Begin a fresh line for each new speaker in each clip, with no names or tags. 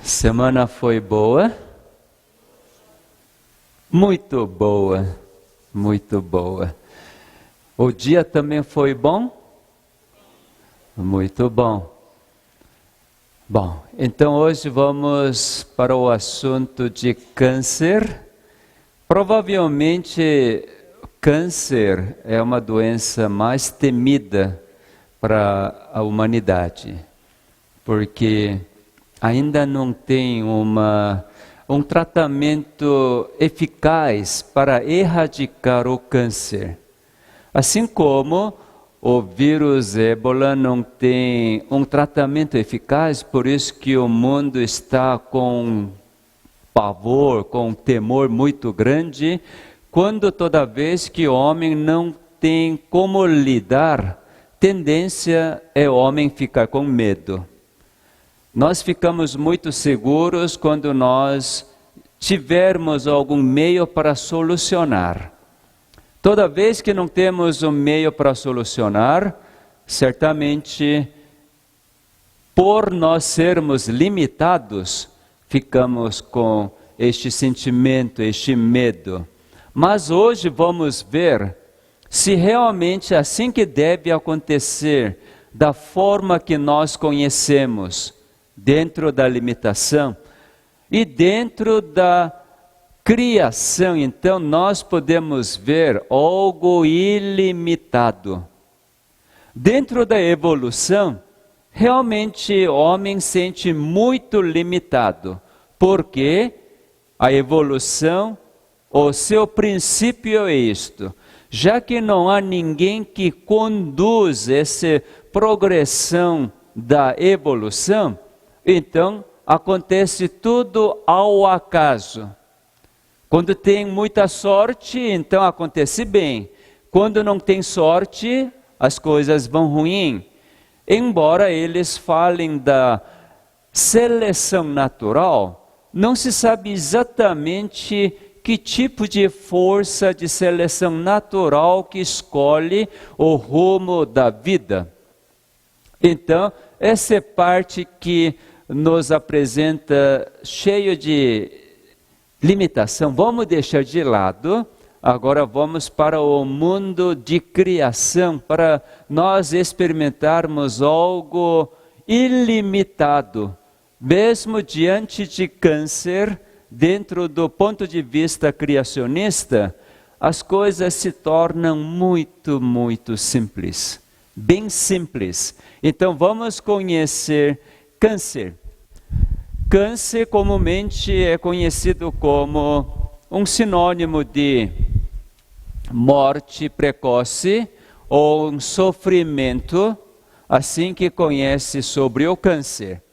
Semana foi boa? Muito boa, muito boa. O dia também foi bom? Muito bom. Bom, então hoje vamos para o assunto de câncer. Provavelmente câncer é uma doença mais temida para a humanidade, porque ainda não tem um tratamento eficaz para erradicar o câncer. Assim como o vírus Ébola não tem um tratamento eficaz, por isso que o mundo está com pavor, com temor muito grande, quando toda vez que o homem não tem como lidar, tendência é o homem ficar com medo. Nós ficamos muito seguros quando nós tivermos algum meio para solucionar. Toda vez que não temos um meio para solucionar, certamente, por nós sermos limitados, ficamos com este sentimento, este medo. Mas hoje vamos ver se realmente é assim que deve acontecer, da forma que nós conhecemos, dentro da limitação e dentro da criação. Então nós podemos ver algo ilimitado. Dentro da evolução, realmente o homem sente muito limitado, porque a evolução, o seu princípio é isto: já que não há ninguém que conduz essa progressão da evolução, então acontece tudo ao acaso. Quando tem muita sorte, então acontece bem. Quando não tem sorte, as coisas vão ruim. Embora eles falem da seleção natural, não se sabe exatamente que tipo de força de seleção natural que escolhe o rumo da vida. Então, essa é parte que nos apresenta cheio de limitação. Vamos deixar de lado. Agora vamos para o mundo de criação, para nós experimentarmos algo ilimitado. Mesmo diante de câncer, dentro do ponto de vista criacionista, as coisas se tornam muito, muito simples. Bem simples. Então vamos conhecer câncer. Câncer comumente é conhecido como um sinônimo de morte precoce ou um sofrimento, assim que conhece sobre o câncer.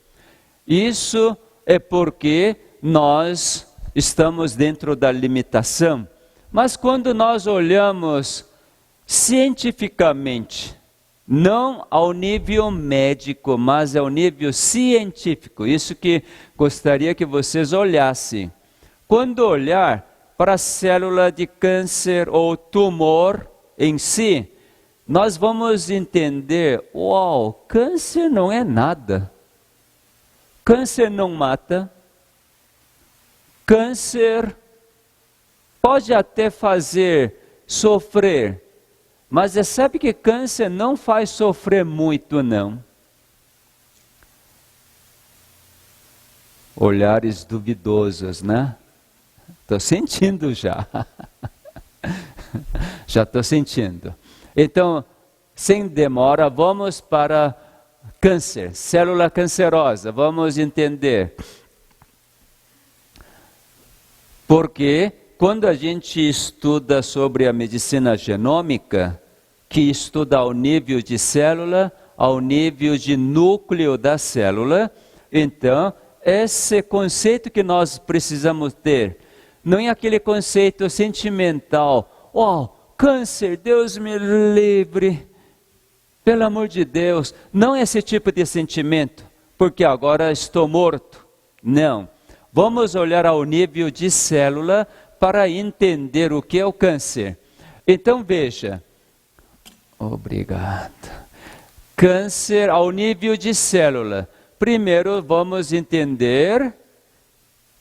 Isso é porque nós estamos dentro da limitação. Mas quando nós olhamos cientificamente, não ao nível médico, mas ao nível científico, isso que gostaria que vocês olhassem. Quando olhar para a célula de câncer ou tumor em si, nós vamos entender, uau, câncer não é nada. Câncer não mata. Câncer pode até fazer sofrer, mas sabe que câncer não faz sofrer muito, não. Olhares duvidosos, né? Estou sentindo já. Já estou sentindo. Então, sem demora, vamos para câncer, célula cancerosa. Vamos entender. Porque quando a gente estuda sobre a medicina genômica, que estuda ao nível de célula, ao nível de núcleo da célula, então esse conceito que nós precisamos ter, não é aquele conceito sentimental, uau, câncer, Deus me livre, pelo amor de Deus, não é esse tipo de sentimento, porque agora estou morto, não. Vamos olhar ao nível de célula para entender o que é o câncer. Então veja, obrigado. Câncer ao nível de célula. Primeiro vamos entender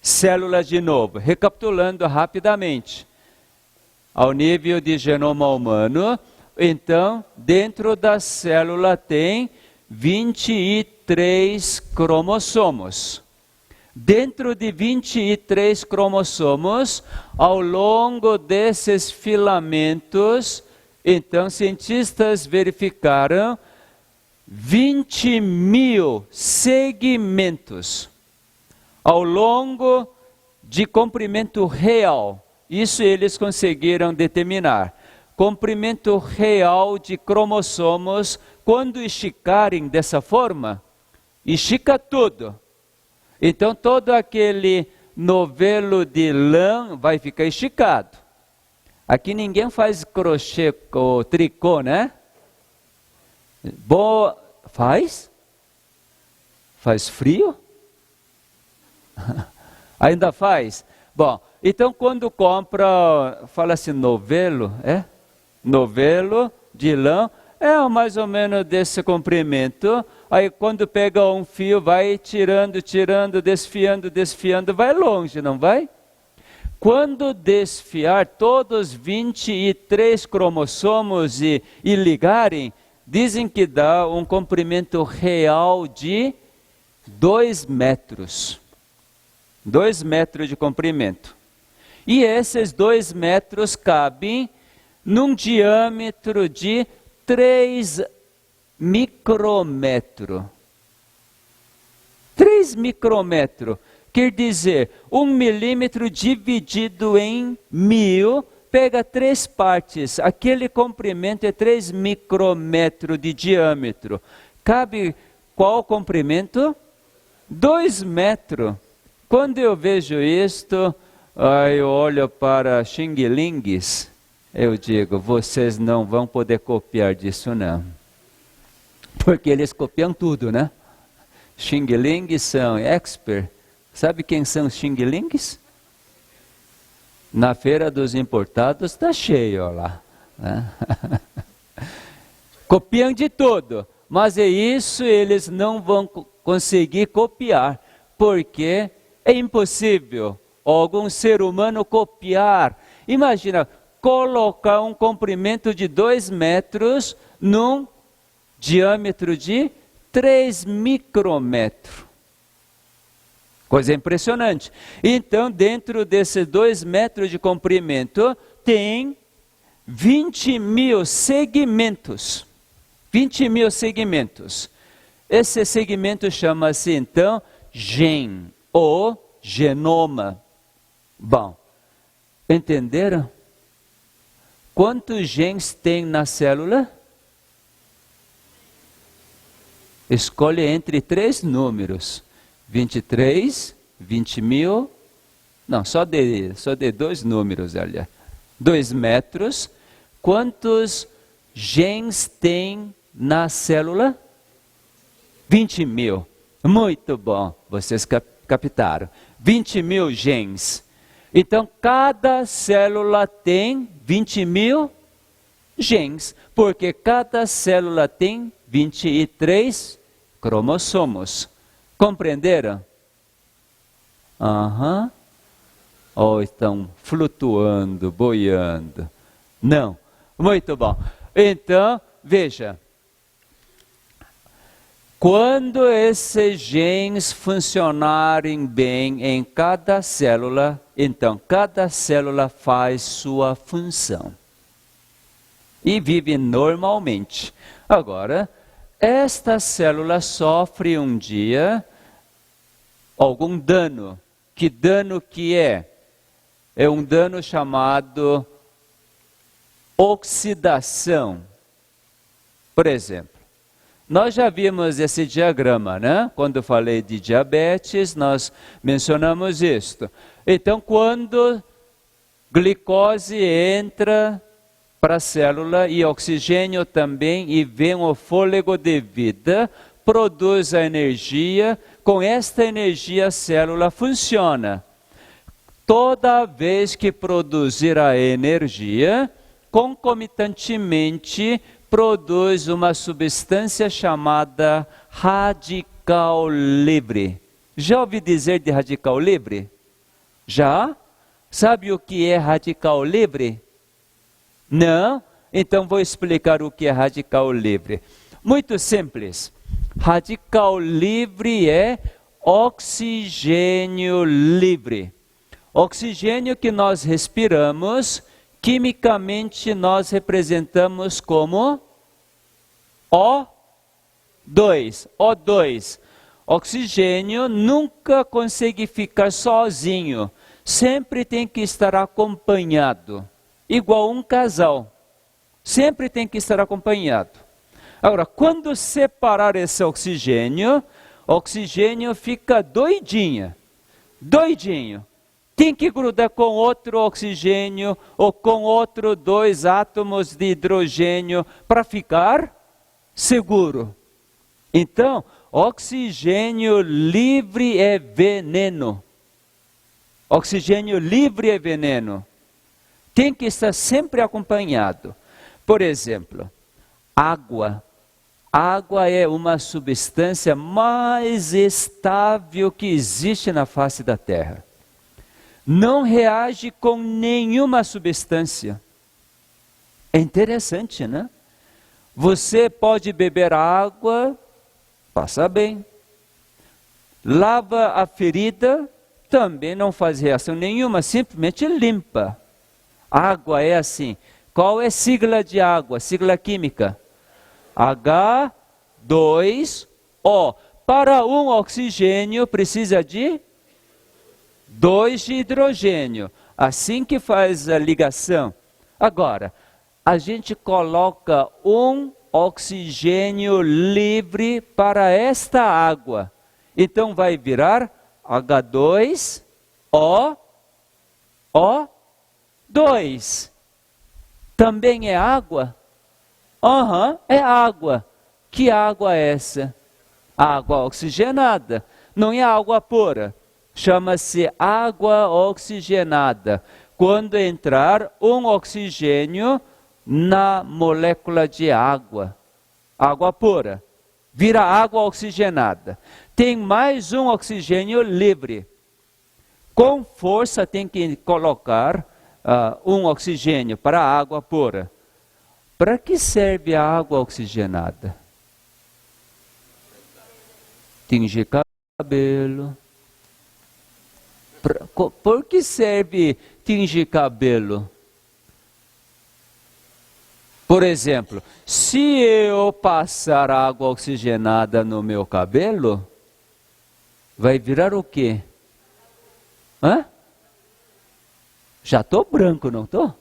células de novo. Recapitulando rapidamente. Ao nível de genoma humano, então, dentro da célula tem 23 cromossomos. Dentro de 23 cromossomos, ao longo desses filamentos, então, cientistas verificaram 20.000 segmentos ao longo de comprimento real. Isso eles conseguiram determinar. Comprimento real de cromossomos, quando esticarem dessa forma, estica tudo. Então, todo aquele novelo de lã vai ficar esticado. Aqui ninguém faz crochê ou tricô, né? Faz? Faz frio? Ainda faz? Bom, então quando compra, fala assim, novelo, novelo de lã, mais ou menos desse comprimento. Aí quando pega um fio, vai tirando, desfiando, vai longe, não vai? Quando desfiar todos os 23 cromossomos e ligarem, dizem que dá um comprimento real de 2 metros. 2 metros de comprimento. E esses 2 metros cabem num diâmetro de 3 micrômetros. 3 micrômetros. Quer dizer, 1 milímetro dividido em 1000, pega 3 partes. Aquele comprimento é 3 micrômetros de diâmetro. Cabe qual comprimento? 2 metros. Quando eu vejo isto, eu olho para Xing Lings, eu digo, vocês não vão poder copiar disso não. Porque eles copiam tudo, né? Xing Lings são expert. Sabe quem são os Xing Lings? Na feira dos importados está cheio, ó lá. Né? Copiam de tudo, mas é isso eles não vão conseguir copiar, porque é impossível algum ser humano copiar. Imagina, colocar um comprimento de 2 metros num diâmetro de 3 micrômetros. Coisa impressionante. Então, dentro desses 2 metros de comprimento, tem 20.000 segmentos. 20.000 segmentos. Esse segmento chama-se, então, gene, ou genoma. Bom, entenderam? Quantos genes tem na célula? Escolhe entre 3 números. 23, 20.000, não, só de 2 números, aliás. 2 metros. Quantos genes tem na célula? 20.000. Muito bom, vocês captaram. 20.000 genes. Então, cada célula tem 20.000 genes, porque cada célula tem 23 cromossomos. Compreenderam? Ou estão flutuando, boiando? Não. Muito bom. Então, veja. Quando esses genes funcionarem bem em cada célula, então cada célula faz sua função. E vive normalmente. Agora, esta célula sofre um dia algum dano. Que dano que é? É um dano chamado oxidação. Por exemplo, nós já vimos esse diagrama, né? Quando falei de diabetes, nós mencionamos isto. Então, quando glicose entra para a célula e oxigênio também, e vem o fôlego de vida, produz a energia. Com esta energia a célula funciona. Toda vez que produzir a energia, concomitantemente produz uma substância chamada radical livre. Já ouvi dizer de radical livre? Já? Sabe o que é radical livre? Não? Então vou explicar o que é radical livre. Muito simples. Radical livre é oxigênio livre. Oxigênio que nós respiramos, quimicamente nós representamos como O2. O2. Oxigênio nunca consegue ficar sozinho. Sempre tem que estar acompanhado. Igual um casal. Sempre tem que estar acompanhado. Agora, quando separar esse oxigênio, o oxigênio fica doidinho. Tem que grudar com outro oxigênio ou com outro 2 átomos de hidrogênio para ficar seguro. Então, oxigênio livre é veneno. Oxigênio livre é veneno. Tem que estar sempre acompanhado. Por exemplo, água. Água é uma substância mais estável que existe na face da Terra. Não reage com nenhuma substância. É interessante, né? Você pode beber água, passa bem. Lava a ferida, também não faz reação nenhuma, simplesmente limpa. Água é assim. Qual é a sigla de água? Sigla química? H2O. Para um oxigênio precisa de 2 de hidrogênio. Assim que faz a ligação. Agora, a gente coloca um oxigênio livre para esta água. Então vai virar H2O2. Também é água? É água. Que água é essa? Água oxigenada. Não é água pura. Chama-se água oxigenada. Quando entrar um oxigênio na molécula de água. Água pura. Vira água oxigenada. Tem mais um oxigênio livre. Com força tem que colocar um oxigênio para a água pura. Para que serve a água oxigenada? Tingir cabelo. Por que serve tingir cabelo? Por exemplo, se eu passar água oxigenada no meu cabelo, vai virar o quê? Já estou branco, não estou?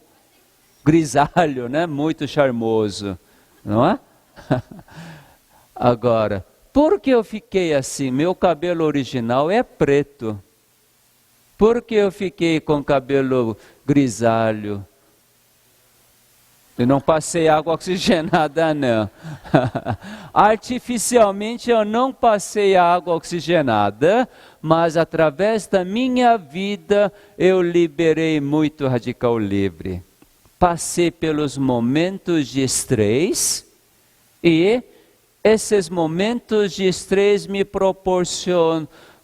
Grisalho, né? Muito charmoso, não é? Agora, por que eu fiquei assim? Meu cabelo original é preto. Por que eu fiquei com cabelo grisalho? Eu não passei água oxigenada, não. Artificialmente eu não passei água oxigenada, mas através da minha vida eu liberei muito radical livre. Passei pelos momentos de estresse e esses momentos de estresse me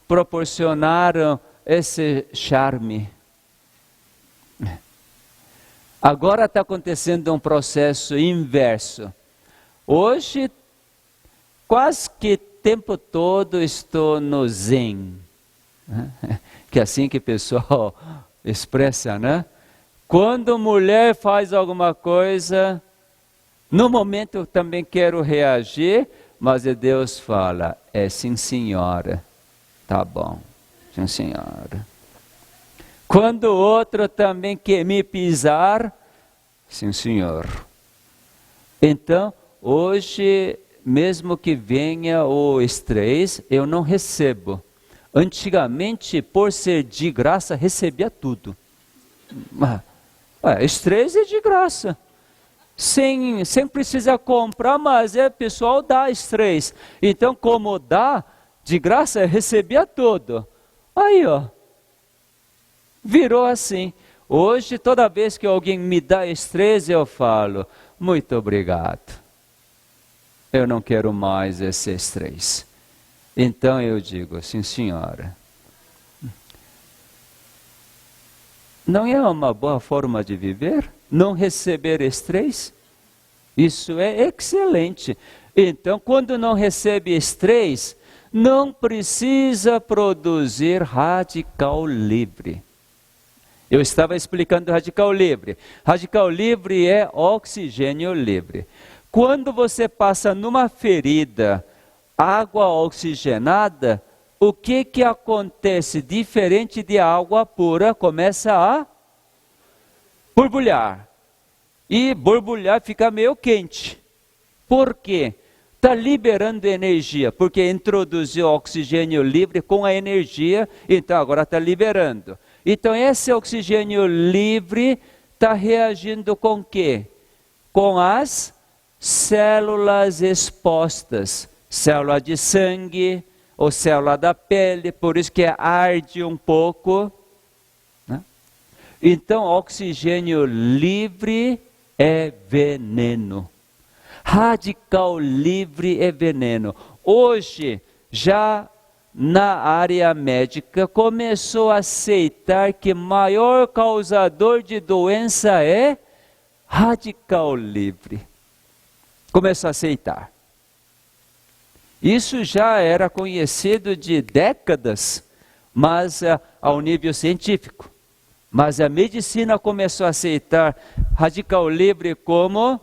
proporcionaram esse charme. Agora está acontecendo um processo inverso. Hoje, quase que o tempo todo estou no zen. Que é assim que o pessoal expressa, né? Quando mulher faz alguma coisa, no momento eu também quero reagir, mas Deus fala, sim senhora, tá bom, sim senhora. Quando o outro também quer me pisar, sim senhor. Então, hoje, mesmo que venha o estresse, eu não recebo. Antigamente, por ser de graça, recebia tudo. Estresse é de graça. Sem precisar comprar, mas o pessoal dá estresse. Então, como dá, de graça, recebia tudo. Aí, ó. Virou assim. Hoje, toda vez que alguém me dá estresse, eu falo, muito obrigado. Eu não quero mais esse estresse. Então eu digo, sim senhora. Não é uma boa forma de viver? Não receber estresse? Isso é excelente. Então, quando não recebe estresse, não precisa produzir radical livre. Eu estava explicando radical livre. Radical livre é oxigênio livre. Quando você passa numa ferida água oxigenada, o que acontece? Diferente de água pura, começa a borbulhar. E borbulhar fica meio quente. Por quê? Está liberando energia, porque introduziu oxigênio livre com a energia, então agora está liberando. Então esse oxigênio livre está reagindo com o quê? Com as células expostas, célula de sangue ou célula da pele, por isso que arde um pouco, né? Então oxigênio livre é veneno. Radical livre é veneno. Hoje, já na área médica, começou a aceitar que maior causador de doença é radical livre. Começou a aceitar. Isso já era conhecido de décadas, mas ao nível científico. Mas a medicina começou a aceitar radical livre como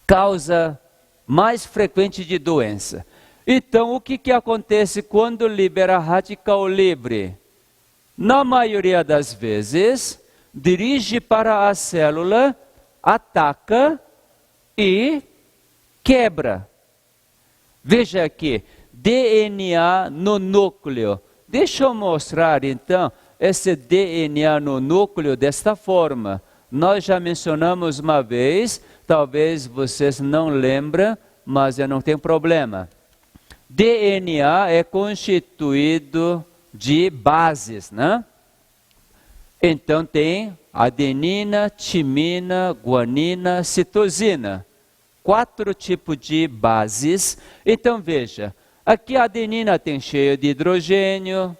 causa mais frequente de doença. Então, o que acontece quando libera radical livre? Na maioria das vezes, dirige para a célula, ataca e quebra. Veja aqui, DNA no núcleo. Deixa eu mostrar então esse DNA no núcleo desta forma. Nós já mencionamos uma vez, talvez vocês não lembram, mas não tem problema. DNA é constituído de bases, né? Então tem adenina, timina, guanina, citosina. 4 tipos de bases. Então veja, aqui a adenina tem cheio de hidrogênio,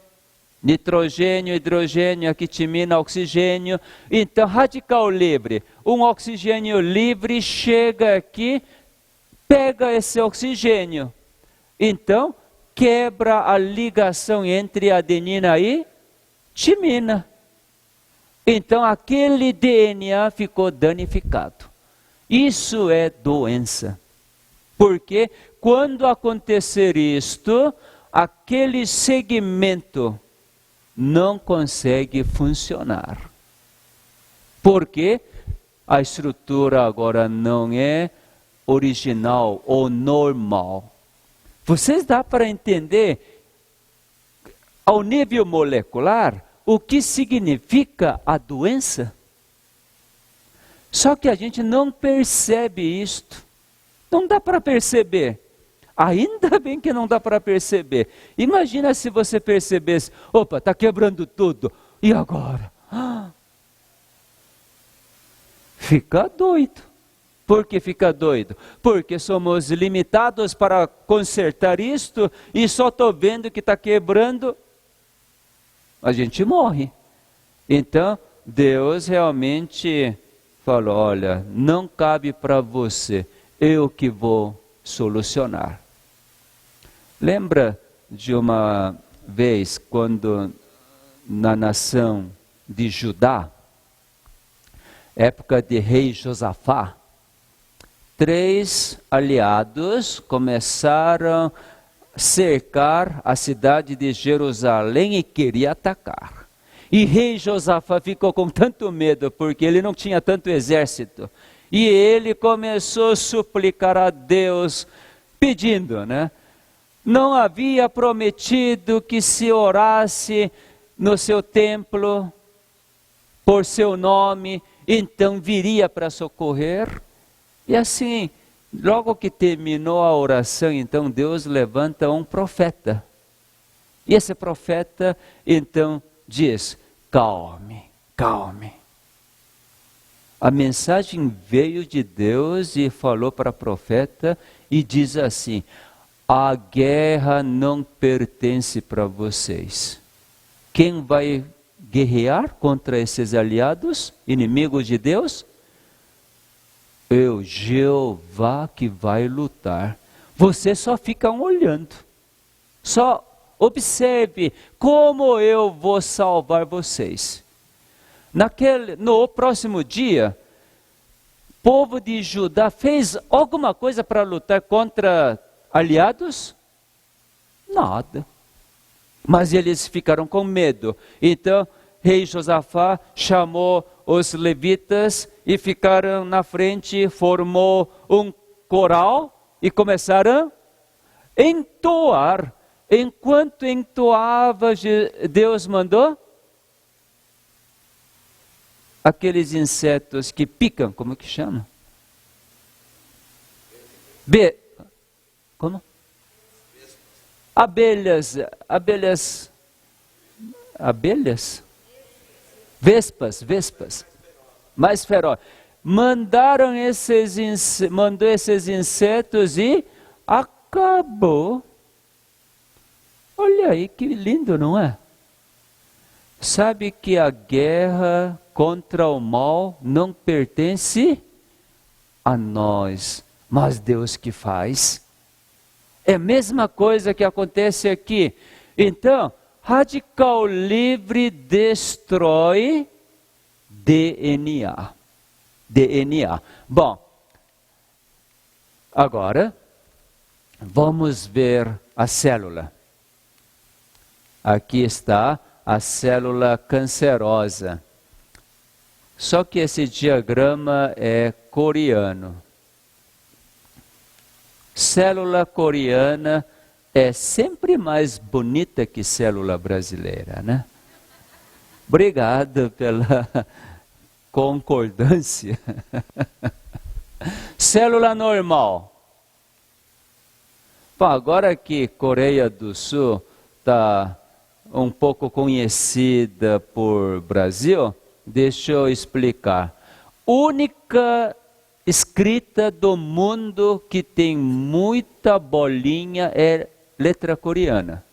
nitrogênio, hidrogênio, aqui timina, oxigênio. Então, radical livre. Um oxigênio livre chega aqui, pega esse oxigênio. Então, quebra a ligação entre adenina e timina. Então, aquele DNA ficou danificado. Isso é doença. Porque quando acontecer isto, aquele segmento não consegue funcionar. Porque a estrutura agora não é original ou normal. Vocês dá para entender, ao nível molecular, o que significa a doença? Só que a gente não percebe isto. Não dá para perceber. Ainda bem que não dá para perceber. Imagina se você percebesse, opa, está quebrando tudo. E agora? Fica doido. Por que fica doido? Porque somos limitados para consertar isto e só estou vendo que está quebrando. A gente morre. Então, Deus realmente falou, olha, não cabe para você, eu que vou solucionar. Lembra de uma vez quando na nação de Judá, época de rei Josafá, 3 aliados começaram a cercar a cidade de Jerusalém e queriam atacar. E rei Josafá ficou com tanto medo, porque ele não tinha tanto exército. E ele começou a suplicar a Deus, pedindo, né? Não havia prometido que se orasse no seu templo, por seu nome, então viria para socorrer. E assim, logo que terminou a oração, então Deus levanta um profeta. E esse profeta, então, diz, calme, calme. A mensagem veio de Deus e falou para o profeta e diz assim, a guerra não pertence para vocês. Quem vai guerrear contra esses aliados, inimigos de Deus? Jeová, que vai lutar. Você só fica olhando. Só observe como eu vou salvar vocês. No próximo dia, o povo de Judá fez alguma coisa para lutar contra aliados? Nada. Mas eles ficaram com medo. Então, rei Josafá chamou os levitas e ficaram na frente, formou um coral e começaram a entoar. Enquanto entoava, Deus mandou aqueles insetos que picam, como que chama? Como? Abelhas, vespas, mais feroz. Mandou esses insetos e acabou. Olha aí que lindo, não é? Sabe que a guerra contra o mal não pertence a nós, mas Deus que faz. É a mesma coisa que acontece aqui. Então, Radical Livre destrói DNA. Bom, agora vamos ver a célula. Aqui está a célula cancerosa. Só que esse diagrama é coreano. Célula coreana é sempre mais bonita que célula brasileira, né? Obrigado pela concordância. Célula normal. Bom, agora que Coreia do Sul está um pouco conhecida por Brasil, deixa eu explicar. Única escrita do mundo que tem muita bolinha é letra coreana.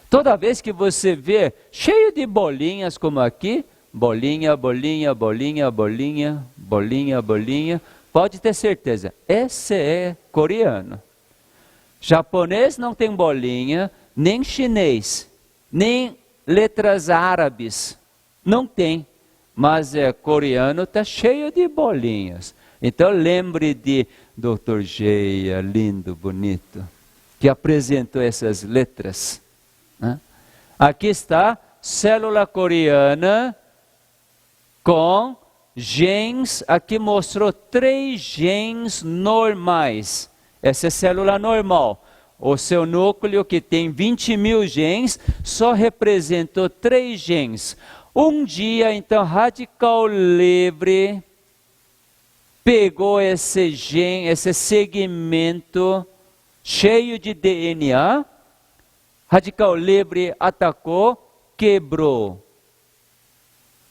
Toda vez que você vê cheio de bolinhas como aqui, bolinha, bolinha, bolinha, bolinha, bolinha, bolinha, pode ter certeza, esse é coreano. Japonês não tem bolinha, nem chinês, nem letras árabes, não tem. Mas coreano está cheio de bolinhas. Então lembre de Dr. Geia, lindo, bonito, que apresentou essas letras. Aqui está célula coreana com genes. Aqui mostrou 3 genes normais. Essa é célula normal. O seu núcleo, que tem 20 mil genes, só representou 3 genes. Um dia, então, Radical Livre pegou esse gene, esse segmento cheio de DNA, Radical Livre atacou, quebrou.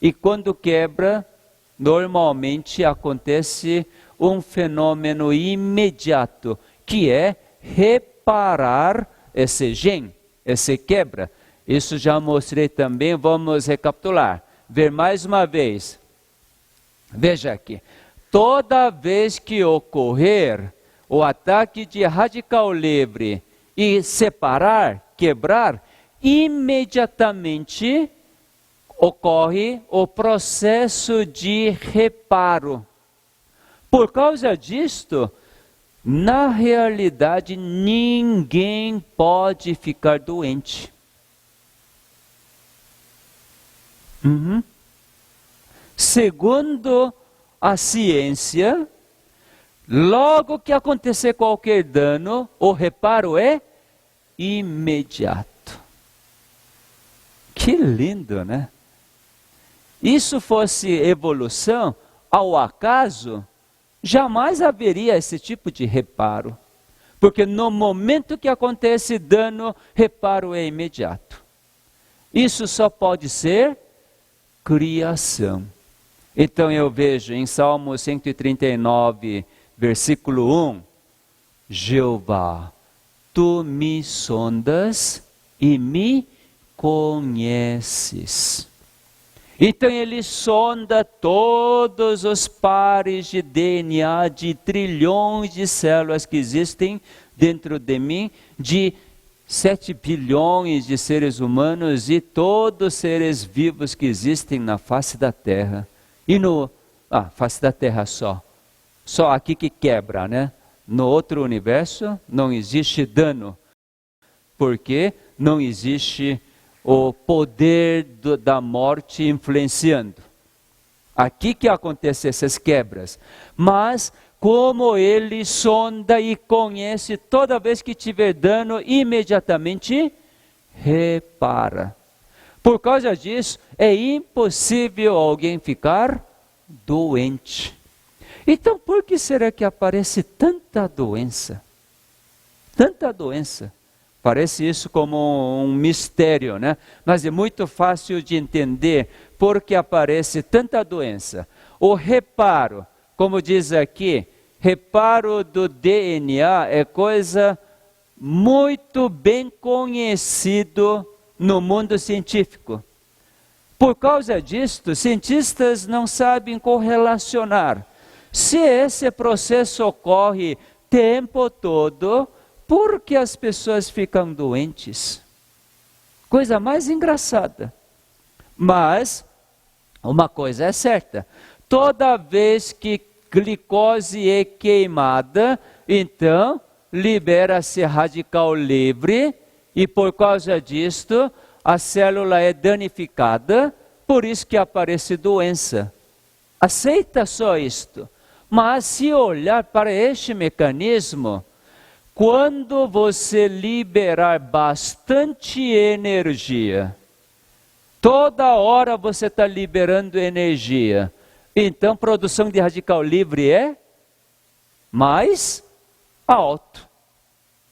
E quando quebra, normalmente acontece um fenômeno imediato, que é reparar esse gene, esse quebra. Isso já mostrei também, vamos recapitular. Ver mais uma vez. Veja aqui. Toda vez que ocorrer o ataque de Radical Livre e separar, quebrar, imediatamente ocorre o processo de reparo. Por causa disto, na realidade, ninguém pode ficar doente. Segundo a ciência, logo que acontecer qualquer dano, o reparo é imediato. Que lindo, né? Isso fosse evolução, ao acaso, jamais haveria esse tipo de reparo. Porque no momento que acontece dano, reparo é imediato. Isso só pode ser criação. Então eu vejo em Salmo 139, versículo 1, Jeová, tu me sondas e me conheces. Então ele sonda todos os pares de DNA de trilhões de células que existem dentro de mim, de 7 bilhões de seres humanos e todos os seres vivos que existem na face da Terra. E face da Terra só. Só aqui que quebra, né? No outro universo não existe dano. Porque não existe o poder da morte influenciando. Aqui que acontecem essas quebras. Mas, como ele sonda e conhece, toda vez que tiver dano, imediatamente repara. Por causa disso, é impossível alguém ficar doente. Então, por que será que aparece tanta doença? Tanta doença. Parece isso como um mistério, né? Mas é muito fácil de entender por que aparece tanta doença. O reparo, como diz aqui, reparo do DNA é coisa muito bem conhecido no mundo científico. Por causa disto, cientistas não sabem correlacionar. Se esse processo ocorre o tempo todo, por que as pessoas ficam doentes? Coisa mais engraçada. Mas, uma coisa é certa. Toda vez que glicose é queimada, então libera-se radical livre e por causa disto a célula é danificada, por isso que aparece doença. Aceita só isto. Mas se olhar para este mecanismo, quando você liberar bastante energia, toda hora você está liberando energia, então produção de radical livre é mais alto,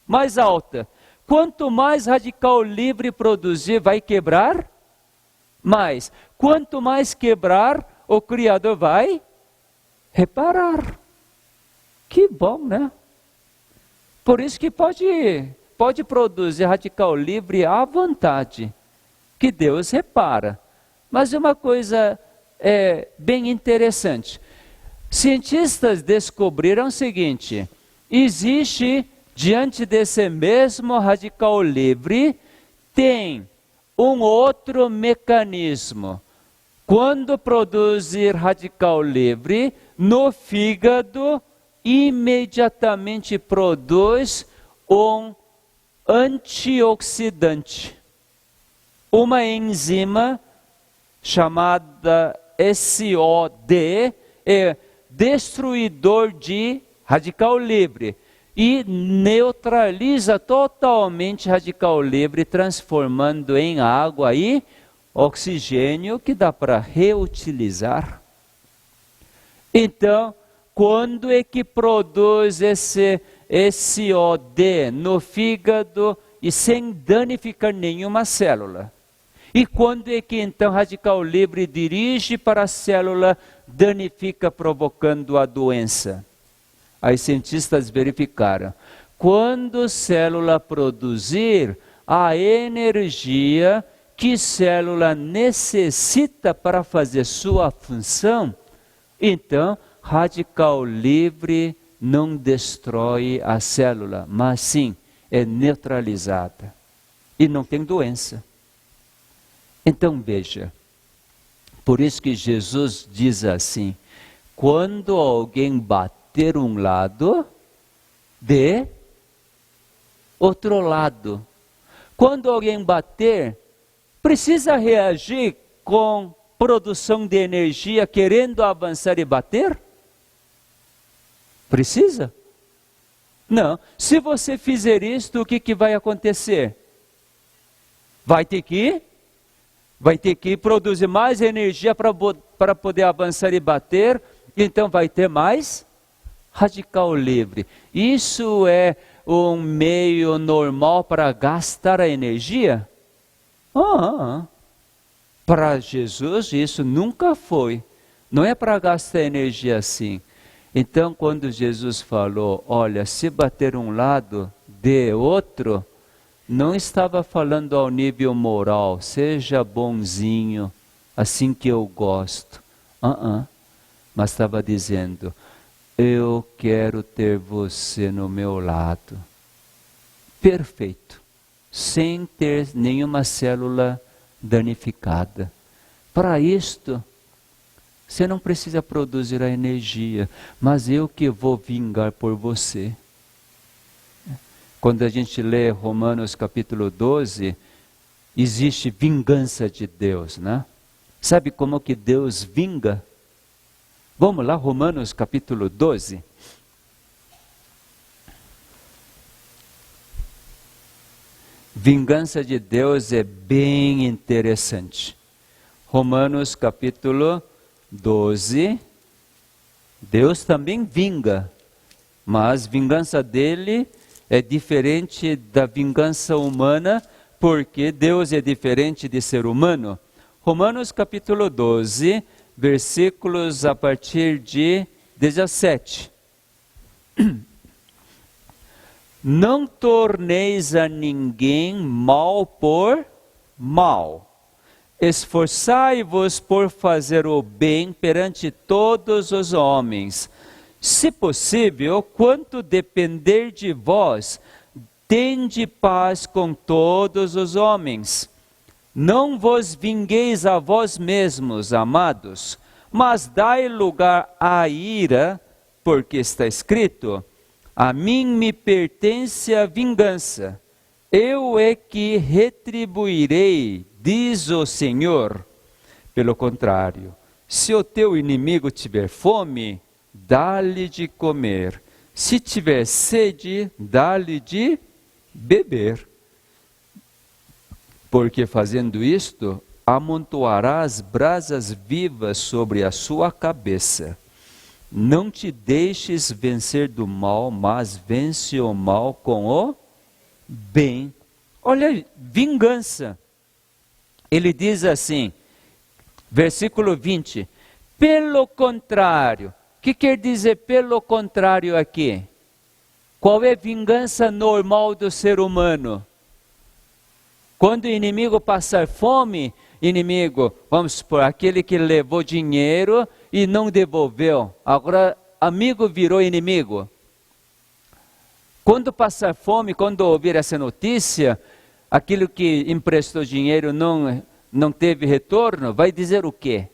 mais alta. Quanto mais radical livre produzir, vai quebrar mais. Quanto mais quebrar, o Criador vai reparar. Que bom, né? Por isso que pode produzir radical livre à vontade, que Deus repara. Mas uma coisa bem interessante. Cientistas descobriram o seguinte: existe, diante desse mesmo radical livre, tem um outro mecanismo. Quando produzir radical livre, no fígado, imediatamente produz um antioxidante. Uma enzima chamada SOD é destruidor de radical livre e neutraliza totalmente radical livre, transformando em água e oxigênio que dá para reutilizar. Então, quando é que produz esse SOD no fígado e sem danificar nenhuma célula? E quando é que então radical livre dirige para a célula, danifica, provocando a doença? Aí cientistas verificaram. Quando a célula produzir a energia que a célula necessita para fazer sua função, então radical livre não destrói a célula, mas sim é neutralizada e não tem doença. Então veja, por isso que Jesus diz assim: quando alguém bater um lado, dê outro lado. Quando alguém bater, precisa reagir com produção de energia, querendo avançar e bater? Precisa? Não. Se você fizer isto, o que vai acontecer? Vai ter que produzir mais energia para poder avançar e bater, então vai ter mais radical livre. Isso é um meio normal para gastar a energia? Para Jesus isso nunca foi. Não é para gastar energia assim. Então quando Jesus falou, olha, se bater um lado, dê outro, não estava falando ao nível moral, seja bonzinho, assim que eu gosto. Mas estava dizendo, eu quero ter você no meu lado. Perfeito. Sem ter nenhuma célula danificada. Para isto, você não precisa produzir a energia, mas eu que vou vingar por você. Quando a gente lê Romanos capítulo 12, existe vingança de Deus, né? Sabe como que Deus vinga? Vamos lá, Romanos capítulo 12. Vingança de Deus é bem interessante. Romanos capítulo 12. Deus também vinga, mas vingança dele é diferente da vingança humana, porque Deus é diferente de ser humano. Romanos capítulo 12, versículos a partir de 17. Não torneis a ninguém mal por mal. Esforçai-vos por fazer o bem perante todos os homens. Se possível, quanto depender de vós, tende paz com todos os homens. Não vos vingueis a vós mesmos, amados, mas dai lugar à ira, porque está escrito, a mim me pertence a vingança, eu é que retribuirei, diz o Senhor. Pelo contrário, se o teu inimigo tiver fome, dá-lhe de comer. Se tiver sede, dá-lhe de beber. Porque fazendo isto, amontoarás brasas vivas sobre a sua cabeça. Não te deixes vencer do mal, mas vence o mal com o bem. Olha, vingança. Ele diz assim, versículo 20, pelo contrário. O que quer dizer pelo contrário aqui? Qual é a vingança normal do ser humano? Quando o inimigo passar fome, inimigo, vamos supor, aquele que levou dinheiro e não devolveu, agora amigo virou inimigo. Quando passar fome, quando ouvir essa notícia, aquele que emprestou dinheiro não teve retorno, vai dizer o quê?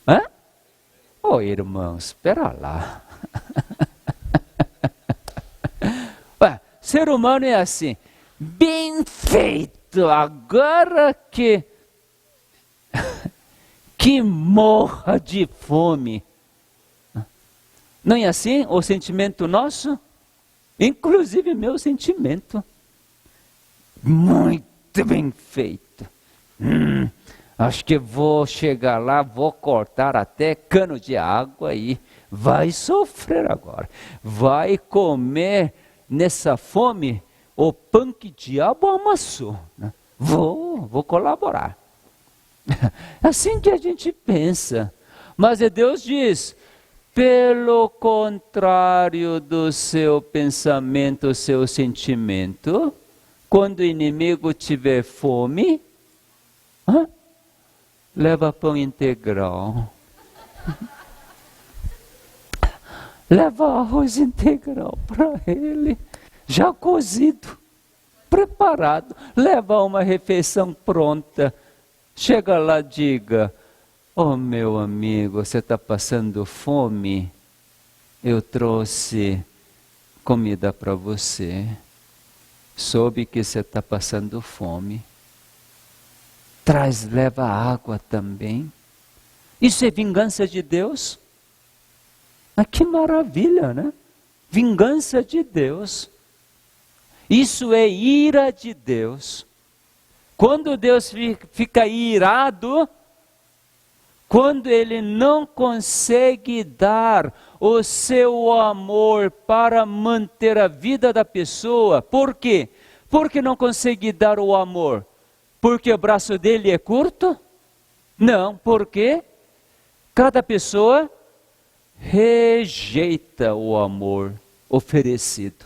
Hã? Oh, irmãos, espera lá. Ué, ser humano é assim, bem feito, agora que morra de fome. Não é assim o sentimento nosso? Inclusive meu sentimento. Muito bem feito. Acho que vou chegar lá, vou cortar até cano de água e vai sofrer agora. Vai comer nessa fome o pão que diabo amassou. Né? Vou colaborar. Assim que a gente pensa. Mas Deus diz, pelo contrário do seu pensamento, seu sentimento, quando o inimigo tiver fome, leva pão integral. Leva arroz integral para ele, já cozido, preparado. Leva uma refeição pronta. Chega lá, diga, oh meu amigo, você está passando fome? Eu trouxe comida para você. Soube que você está passando fome. Leva água também. Isso é vingança de Deus? Ah, que maravilha, né? Vingança de Deus. Isso é ira de Deus. Quando Deus fica irado, quando Ele não consegue dar o seu amor para manter a vida da pessoa, por quê? Porque não consegue dar o amor? Porque o braço dele é curto? Não, porque cada pessoa rejeita o amor oferecido.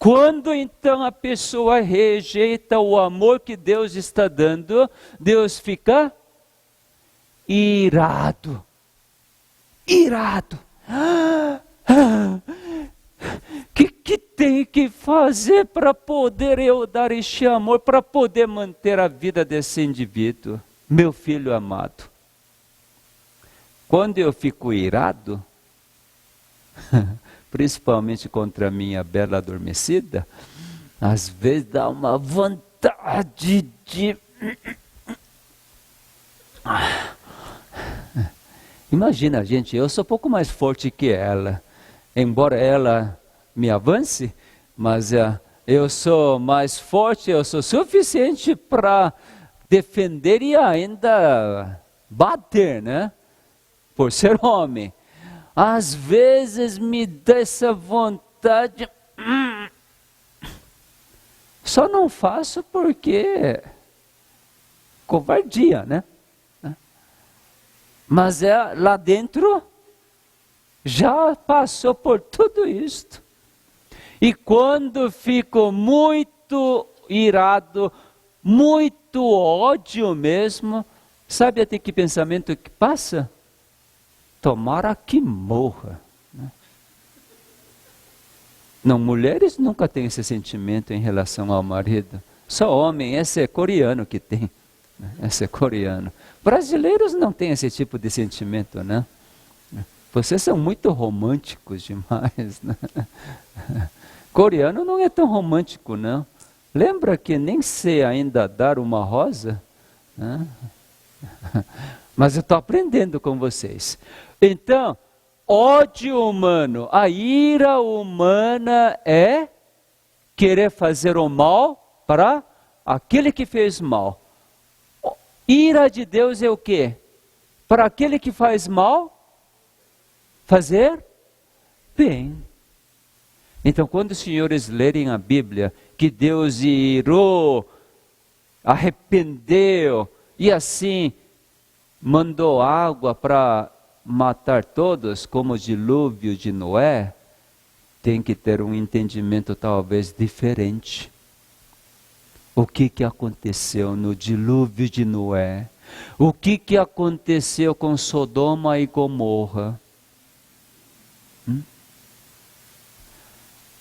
Quando então a pessoa rejeita o amor que Deus está dando, Deus fica irado. Irado. Que tem que fazer para poder eu dar este amor, para poder manter a vida desse indivíduo? Meu filho amado, quando eu fico irado, principalmente contra a minha bela adormecida, às vezes dá uma vontade de... Imagina, gente, eu sou um pouco mais forte que ela, embora ela me avance, mas eu sou mais forte, eu sou suficiente para defender e ainda bater, né? Por ser homem. Às vezes me dá essa vontade, só não faço porque covardia, né? Mas lá dentro já passou por tudo isto. E quando fico muito irado, muito ódio mesmo, sabe até que pensamento que passa? Tomara que morra. Não, mulheres nunca têm esse sentimento em relação ao marido. Só homem, esse é coreano que tem. Esse é coreano. Brasileiros não têm esse tipo de sentimento, né? Vocês são muito românticos demais, né? Coreano não é tão romântico, não. Lembra que nem sei ainda dar uma rosa? Né? Mas eu estou aprendendo com vocês. Então, ódio humano, a ira humana é querer fazer o mal para aquele que fez mal. Ira de Deus é o quê? Para aquele que faz mal, fazer bem. Então, quando os senhores lerem a Bíblia, que Deus irou, arrependeu, e assim mandou água para matar todos, como o dilúvio de Noé, tem que ter um entendimento talvez diferente. O que aconteceu no dilúvio de Noé? O que aconteceu com Sodoma e Gomorra?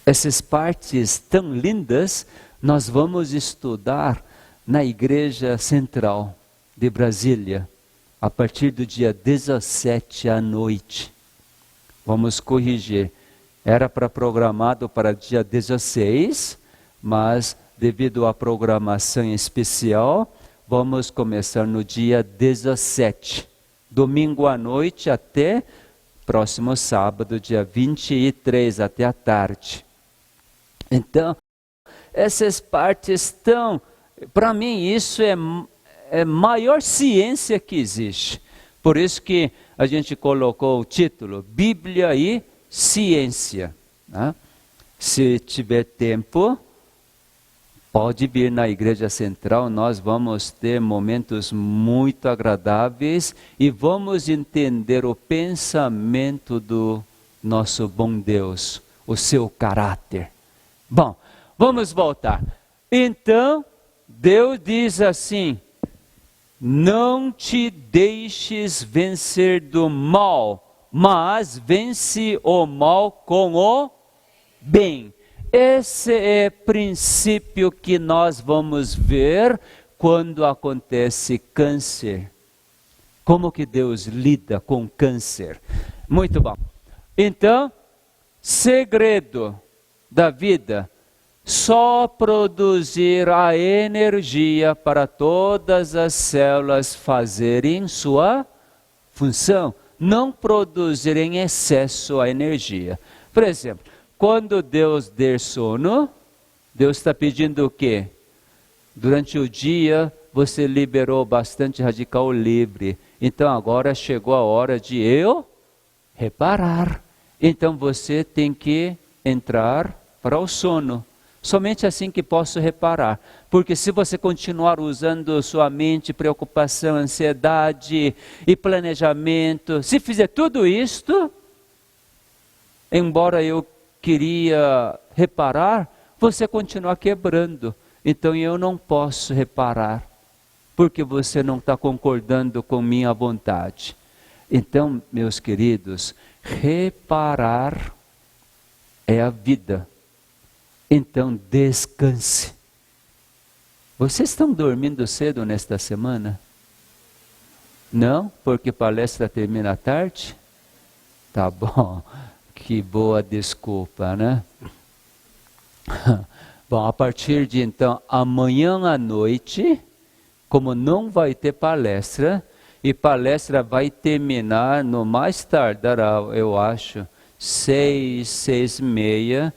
Essas partes tão lindas nós vamos estudar na Igreja Central de Brasília, a partir do dia 17 à noite. Vamos corrigir. Era programado para dia 16, mas devido à programação especial, vamos começar no dia 17. Domingo à noite até próximo sábado, dia 23, até a tarde. Então, essas partes estão, para mim isso é a maior ciência que existe. Por isso que a gente colocou o título, Bíblia e Ciência. Né? Se tiver tempo, pode vir na Igreja Central, nós vamos ter momentos muito agradáveis e vamos entender o pensamento do nosso bom Deus, o seu caráter. Bom, vamos voltar. Então, Deus diz assim, não te deixes vencer do mal, mas vence o mal com o bem. Esse é o princípio que nós vamos ver quando acontece câncer. Como que Deus lida com câncer? Muito bom. Então, segredo da vida, só produzir a energia para todas as células fazerem sua função, não produzir em excesso a energia. Por exemplo, quando Deus der sono, Deus está pedindo o quê? Durante o dia, você liberou bastante radical livre. Então agora chegou a hora de eu reparar. Então você tem que entrar para o sono. Somente assim que posso reparar. Porque se você continuar usando sua mente, preocupação, ansiedade e planejamento, se fizer tudo isto, embora eu queria reparar, você continua quebrando. Então eu não posso reparar, porque você não está concordando com minha vontade. Então, meus queridos, reparar é a vida. Então descanse. Vocês estão dormindo cedo nesta semana? Não? Porque palestra termina tarde? Tá bom. Que boa desculpa, né? Bom, a partir de então, amanhã à noite, como não vai ter palestra, e palestra vai terminar no mais tardar, eu acho, 6h30,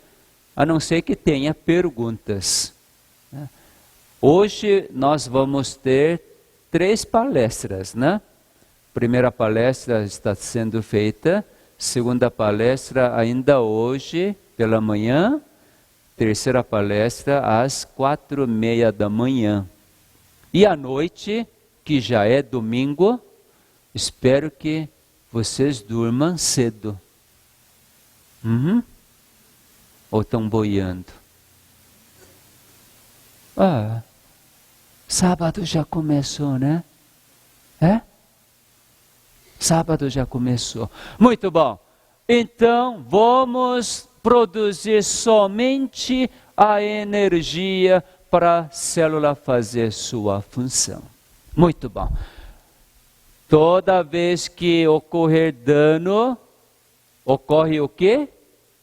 a não ser que tenha perguntas. Hoje nós vamos ter 3 palestras, né? Primeira palestra está sendo feita, segunda palestra ainda hoje pela manhã, terceira palestra às 4h30 da manhã. E à noite, que já é domingo, espero que vocês durmam cedo. Ou estão boiando? Sábado já começou, né? Sábado já começou. Muito bom. Então, vamos produzir somente a energia para a célula fazer sua função. Muito bom. Toda vez que ocorrer dano, ocorre o quê?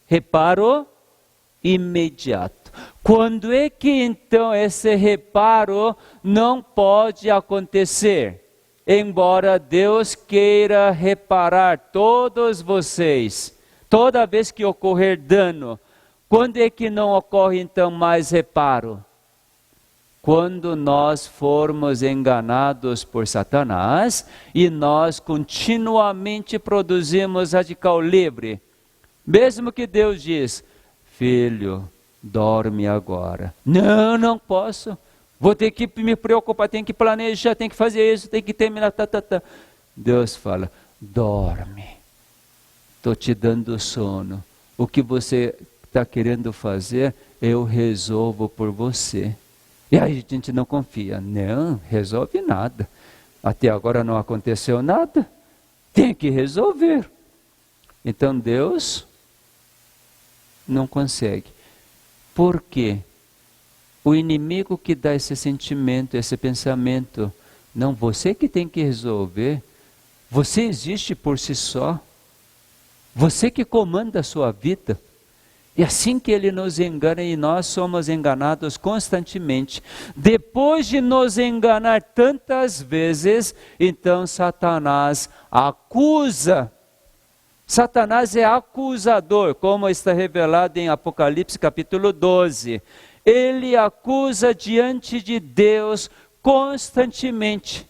Reparo imediato. Quando é que então esse reparo não pode acontecer? Embora Deus queira reparar todos vocês, toda vez que ocorrer dano, quando é que não ocorre então mais reparo? Quando nós formos enganados por Satanás e nós continuamente produzimos radical livre. Mesmo que Deus diz, filho, dorme agora. Não, não posso. Vou ter que me preocupar, tenho que planejar, tenho que fazer isso, tenho que terminar. Deus fala, dorme. Estou te dando sono. O que você está querendo fazer, eu resolvo por você. E aí a gente não confia. Não, resolve nada. Até agora não aconteceu nada. Tem que resolver. Então Deus não consegue. Por quê? O inimigo que dá esse sentimento, esse pensamento, não, você que tem que resolver. Você existe por si só. Você que comanda a sua vida. E assim que ele nos engana e nós somos enganados constantemente. Depois de nos enganar tantas vezes, então Satanás acusa. Satanás é acusador, como está revelado em Apocalipse capítulo 12. Ele acusa diante de Deus constantemente.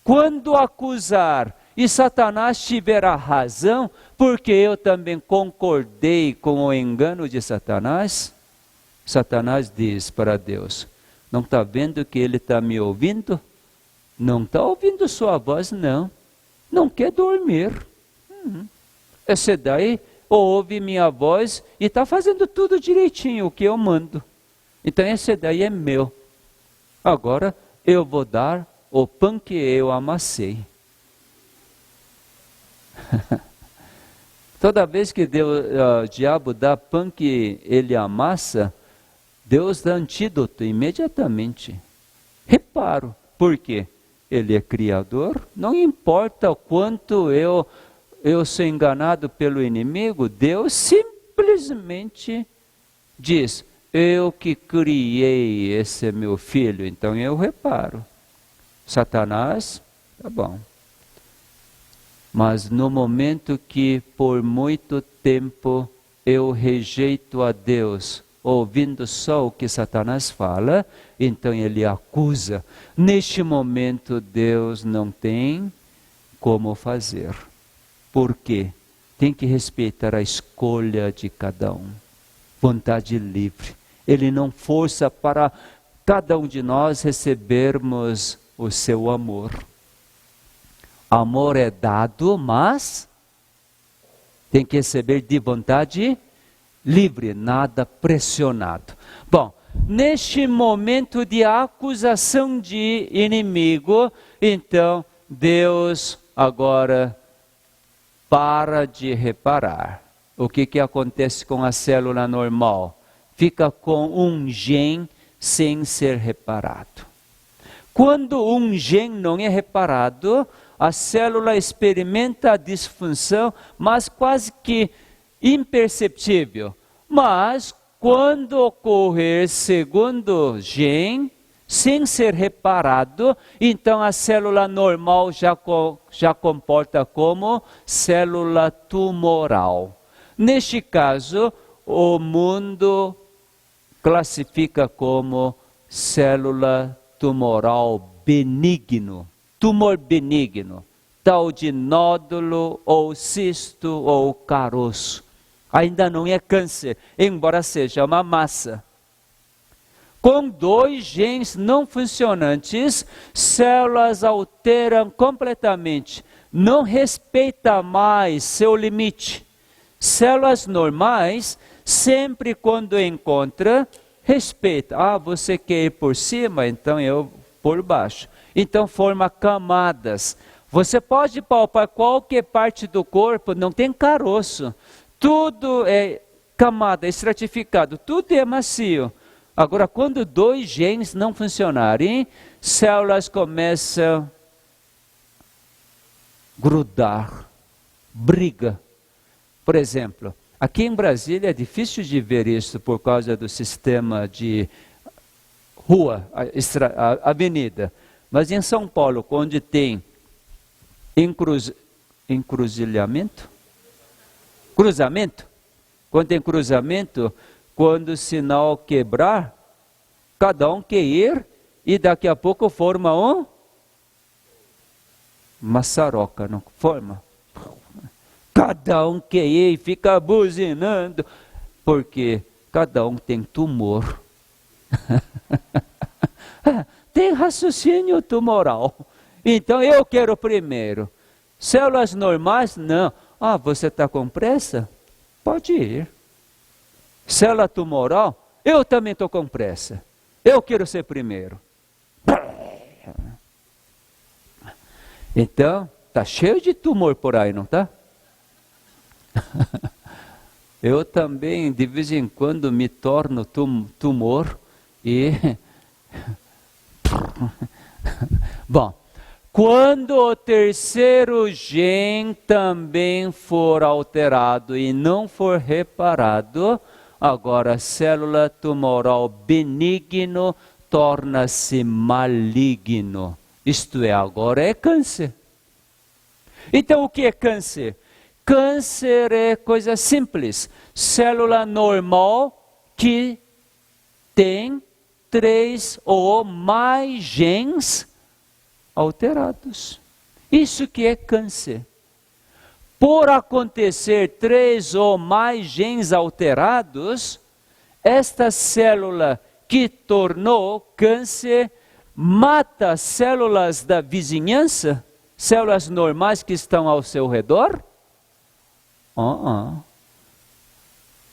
Quando acusar e Satanás tiver a razão, porque eu também concordei com o engano de Satanás, Satanás diz para Deus, não está vendo que ele está me ouvindo? Não está ouvindo sua voz, não. Não quer dormir. Esse daí ouve minha voz e está fazendo tudo direitinho, o que eu mando. Então esse daí é meu. Agora eu vou dar o pão que eu amassei. Toda vez que o diabo dá pão que ele amassa, Deus dá antídoto imediatamente. Reparo, por quê? Ele é criador, não importa o quanto eu sou enganado pelo inimigo, Deus simplesmente diz, eu que criei esse meu filho, então eu reparo. Satanás, tá bom. Mas no momento que por muito tempo eu rejeito a Deus, ouvindo só o que Satanás fala, então ele acusa. Neste momento Deus não tem como fazer. Por quê? Tem que respeitar a escolha de cada um. Vontade livre. Ele não força para cada um de nós recebermos o seu amor. Amor é dado, mas tem que receber de vontade livre, nada pressionado. Bom, neste momento de acusação de inimigo, então Deus agora para de reparar. O que acontece com a célula normal? Fica com um gene sem ser reparado. Quando um gene não é reparado, a célula experimenta a disfunção, mas quase que imperceptível. Mas quando ocorrer segundo gene, sem ser reparado, então a célula normal já comporta como célula tumoral. Neste caso, o mundo classifica como célula tumoral benigno, tumor benigno, tal de nódulo ou cisto ou caroço. Ainda não é câncer, embora seja uma massa. Com 2 genes não funcionantes, células alteram completamente, não respeita mais seu limite. Células normais, sempre quando encontra, respeita. Ah, você quer ir por cima, então eu por baixo. Então forma camadas. Você pode palpar qualquer parte do corpo, não tem caroço. Tudo é camada, estratificado, tudo é macio. Agora, quando 2 genes não funcionarem, células começam a grudar, briga. Por exemplo, aqui em Brasília é difícil de ver isso por causa do sistema de rua, avenida. Mas em São Paulo, onde tem cruzamento, quando tem cruzamento, quando o sinal quebrar, cada um quer ir e daqui a pouco forma uma maçaroca, não forma? Cada um quer ir e fica buzinando, porque cada um tem tumor. Tem raciocínio tumoral. Então eu quero primeiro. Células normais, não. Ah, você está com pressa? Pode ir. Célula tumoral, eu também estou com pressa. Eu quero ser primeiro. Então, está cheio de tumor por aí, não está? Eu também, de vez em quando, me torno tumor e... Bom, quando o terceiro gene também for alterado e não for reparado, agora a célula tumoral benigno torna-se maligno. Isto é, agora é câncer. Então o que é câncer? Câncer é coisa simples. Célula normal que tem 3 ou mais genes alterados. Isso que é câncer. Por acontecer 3 ou mais genes alterados, esta célula que tornou câncer mata células da vizinhança, células normais que estão ao seu redor.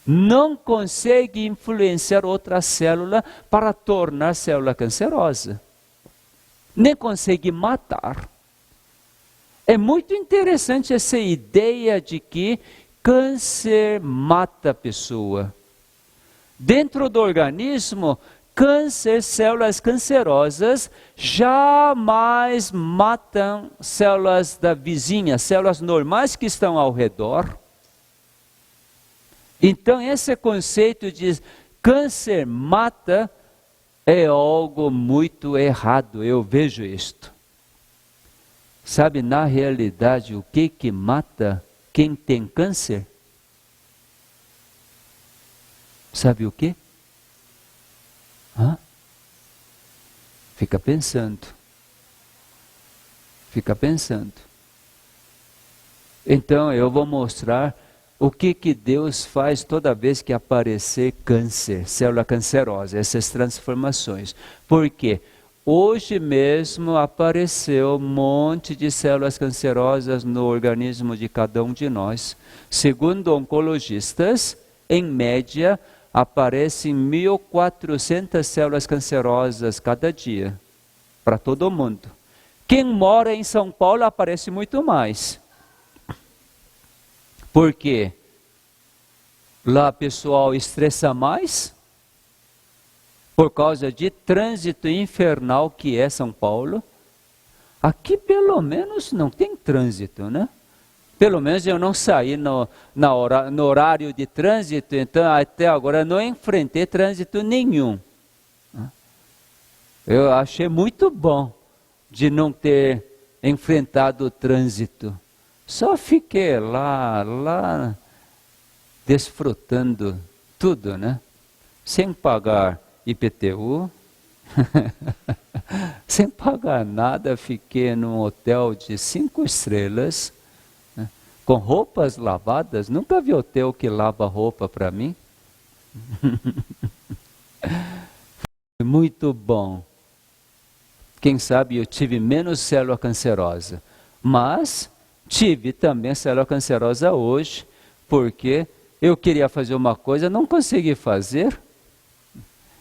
Não consegue influenciar outra célula para tornar a célula cancerosa. Nem consegue matar. É muito interessante essa ideia de que câncer mata a pessoa. Dentro do organismo, câncer, células cancerosas jamais matam células da vizinha, células normais que estão ao redor. Então esse conceito de câncer mata é algo muito errado, eu vejo isto. Sabe, na realidade, o que mata quem tem câncer? Sabe o quê? Fica pensando. Fica pensando. Então eu vou mostrar o que Deus faz toda vez que aparecer câncer, célula cancerosa, essas transformações. Por quê? Hoje mesmo apareceu um monte de células cancerosas no organismo de cada um de nós. Segundo oncologistas, em média, aparecem 1.400 células cancerosas cada dia, para todo mundo. Quem mora em São Paulo aparece muito mais. Por quê? Lá o pessoal estressa mais, por causa de trânsito infernal que é São Paulo. Aqui pelo menos não tem trânsito, né? Pelo menos eu não saí no horário de trânsito, então até agora não enfrentei trânsito nenhum. Eu achei muito bom de não ter enfrentado o trânsito. Só fiquei lá, desfrutando tudo, né? Sem pagar IPTU, sem pagar nada, fiquei num hotel de 5 estrelas, com roupas lavadas. Nunca vi hotel que lava roupa para mim. Muito bom. Quem sabe eu tive menos célula cancerosa, mas tive também célula cancerosa hoje, porque eu queria fazer uma coisa, não consegui fazer.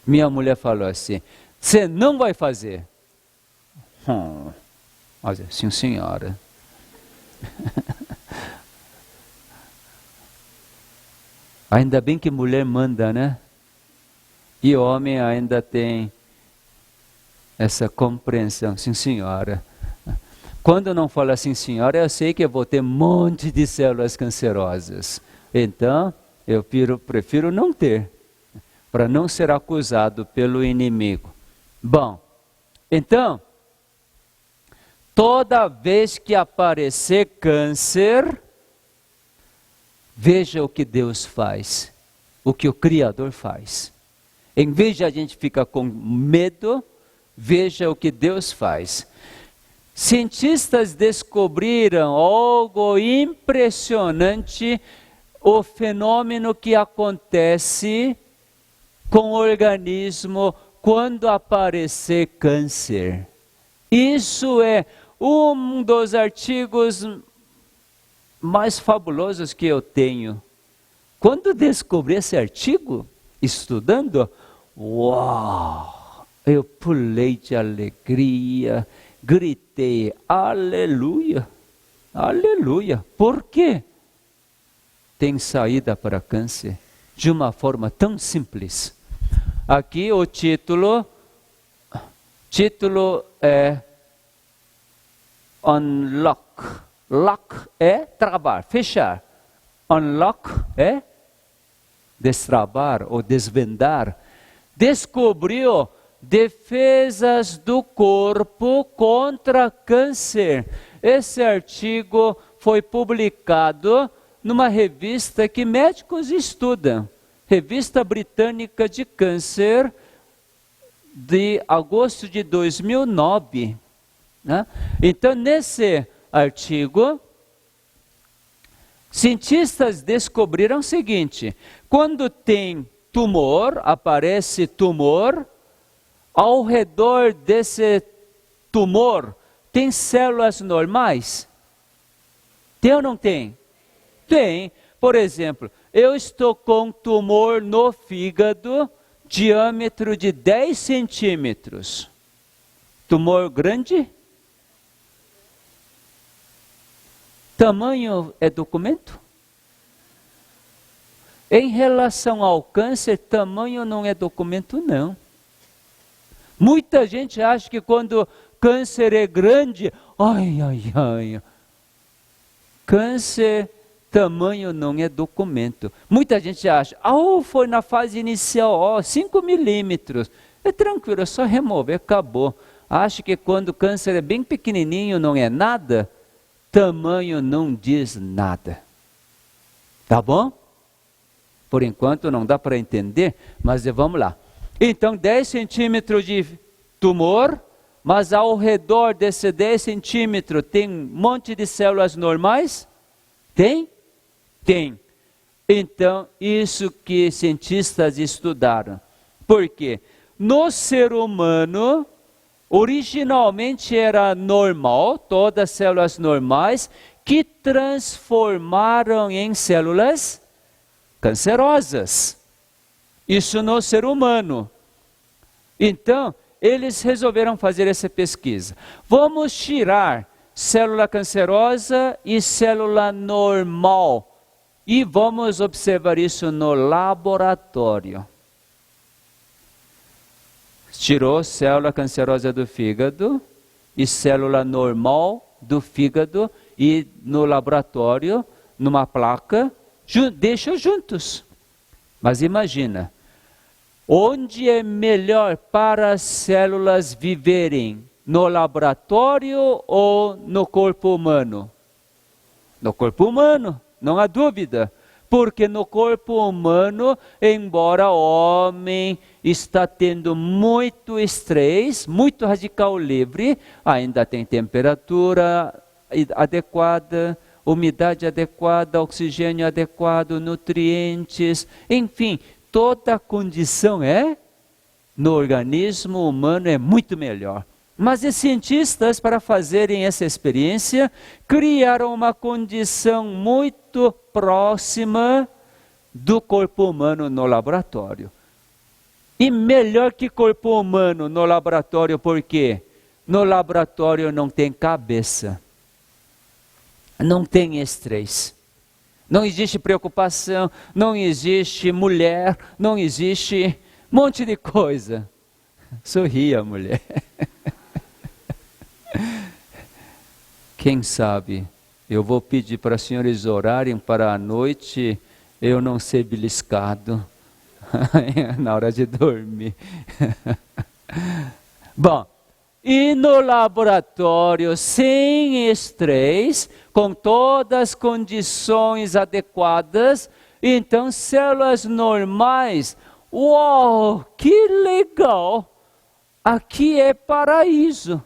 Minha mulher falou assim: você não vai fazer. Mas sim, senhora. Ainda bem que mulher manda, né? E homem ainda tem essa compreensão. Sim, senhora. Quando não fala assim, senhora, eu sei que eu vou ter um monte de células cancerosas. Então, eu prefiro não ter, para não ser acusado pelo inimigo. Bom, então, toda vez que aparecer câncer, veja o que Deus faz, o que o Criador faz. Em vez de a gente ficar com medo, veja o que Deus faz. Cientistas descobriram algo impressionante, o fenômeno que acontece com o organismo quando aparecer câncer. Isso é um dos artigos mais fabulosos que eu tenho. Quando descobri esse artigo, estudando, uau! Eu pulei de alegria, gritei, aleluia, aleluia. Por quê? Tem saída para câncer de uma forma tão simples. Aqui o título é Unlock. Lock é travar, fechar. Unlock é destravar ou desvendar. Descobriu defesas do corpo contra câncer. Esse artigo foi publicado numa revista que médicos estudam, Revista Britânica de Câncer, de agosto de 2009. Né? Então, nesse artigo, cientistas descobriram o seguinte: quando tem tumor, aparece tumor, ao redor desse tumor tem células normais? Tem ou não tem? Tem. Por exemplo, eu estou com um tumor no fígado, diâmetro de 10 centímetros. Tumor grande? Tamanho é documento? Em relação ao câncer, tamanho não é documento, não. Muita gente acha que quando câncer é grande, câncer, tamanho não é documento. Muita gente acha, foi na fase inicial, 5 milímetros. É tranquilo, é só remover, acabou. Acha que quando o câncer é bem pequenininho, não é nada? Tamanho não diz nada. Tá bom? Por enquanto não dá para entender, mas vamos lá. Então, 10 centímetros de tumor, mas ao redor desse 10 centímetros tem um monte de células normais? Tem? Tem. Então, isso que cientistas estudaram. Por quê? No ser humano, originalmente era normal, todas as células normais, que transformaram em células cancerosas. Isso no ser humano. Então, eles resolveram fazer essa pesquisa. Vamos tirar célula cancerosa e célula normal. E vamos observar isso no laboratório. Tirou célula cancerosa do fígado e célula normal do fígado e no laboratório, numa placa, deixa juntos. Mas imagina, onde é melhor para as células viverem? No laboratório ou no corpo humano? No corpo humano, não há dúvida. Porque no corpo humano, embora o homem está tendo muito estresse, muito radical livre, ainda tem temperatura adequada, umidade adequada, oxigênio adequado, nutrientes, enfim, toda a condição no organismo humano é muito melhor. Mas os cientistas, para fazerem essa experiência, criaram uma condição muito próxima do corpo humano no laboratório. E melhor que corpo humano no laboratório, por quê? No laboratório não tem cabeça, não tem estresse, não existe preocupação, não existe mulher, não existe um monte de coisa. Sorria, mulher. Quem sabe, eu vou pedir para os senhores orarem para a noite eu não ser beliscado na hora de dormir. Bom, e no laboratório, sem estresse, com todas as condições adequadas, então células normais, uau, que legal! Aqui é paraíso.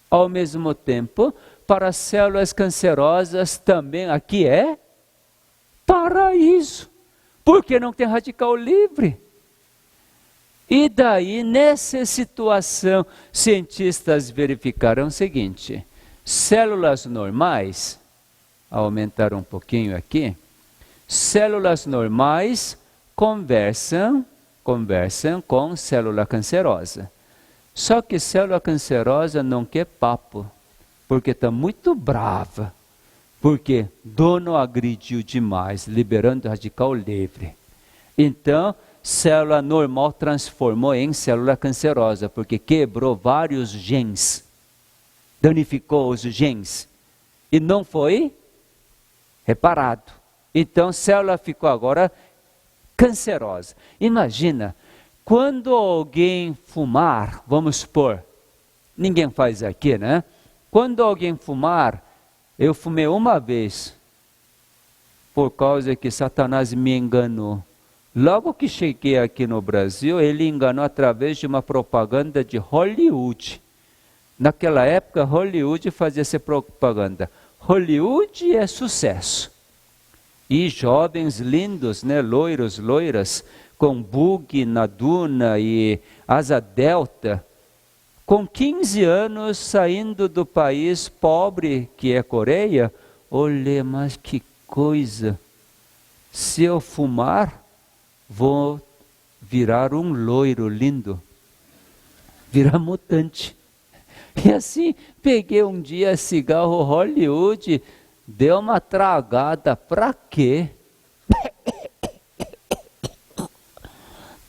Ao mesmo tempo, para as células cancerosas também aqui é paraíso, porque não tem radical livre. E daí, nessa situação, cientistas verificaram o seguinte: células normais, aumentar um pouquinho aqui, células normais conversam com célula cancerosa. Só que célula cancerosa não quer papo, porque está muito brava, porque dono agrediu demais, liberando radical livre. Então, célula normal transformou em célula cancerosa, porque quebrou vários genes, danificou os genes, e não foi reparado. Então, célula ficou agora cancerosa. Imagina, quando alguém fumar, vamos supor, ninguém faz aqui, né? Quando alguém fumar, eu fumei uma vez, por causa que Satanás me enganou. Logo que cheguei aqui no Brasil, ele enganou através de uma propaganda de Hollywood. Naquela época, Hollywood fazia essa propaganda. Hollywood é sucesso. E jovens lindos, né, loiros, loiras, com bug na duna e asa delta, com 15 anos saindo do país pobre que é Coreia. Olha, mas que coisa! Se eu fumar, vou virar um loiro lindo, virar mutante. E assim, peguei um dia cigarro Hollywood, deu uma tragada, pra quê?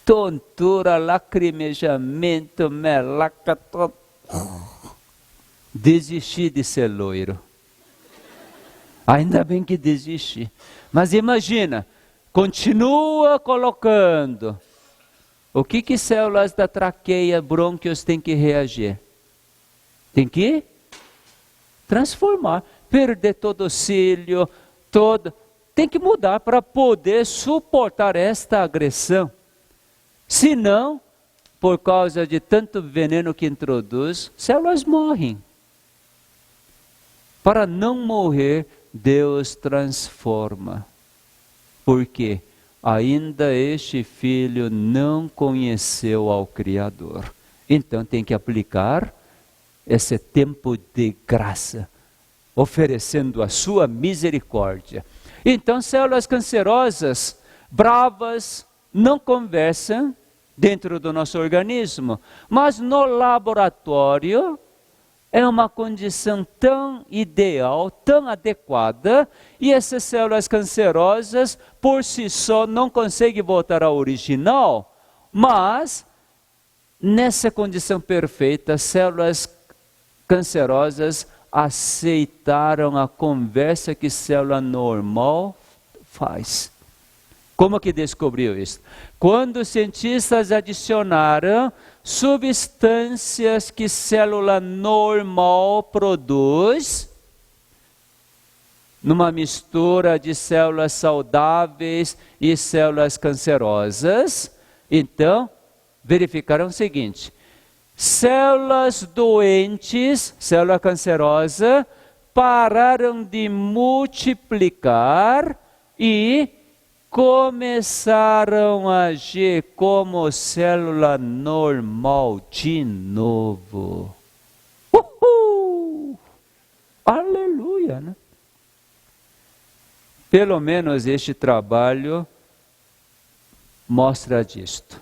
Tontura, lacrimejamento, melaca, desisti de ser loiro. Ainda bem que desisti. Mas imagina, continua colocando. O que células da traqueia, brônquios têm que reagir? Tem que transformar, perder todo o cílio, tem que mudar para poder suportar esta agressão. Senão, por causa de tanto veneno que introduz, células morrem. Para não morrer, Deus transforma. Por quê? Ainda este filho não conheceu ao Criador. Então tem que aplicar esse tempo de graça, oferecendo a sua misericórdia. Então, células cancerosas, bravas, não conversam dentro do nosso organismo, mas no laboratório é uma condição tão ideal, tão adequada, e essas células cancerosas, por si só, não conseguem voltar ao original, mas, nessa condição perfeita, células cancerosas aceitaram a conversa que célula normal faz. Como que descobriu isso? Quando os cientistas adicionaram substâncias que célula normal produz, numa mistura de células saudáveis e células cancerosas, então verificaram o seguinte: células doentes, célula cancerosa, pararam de multiplicar e começaram a agir como célula normal de novo. Uhul! Aleluia, né? Pelo menos este trabalho mostra disto.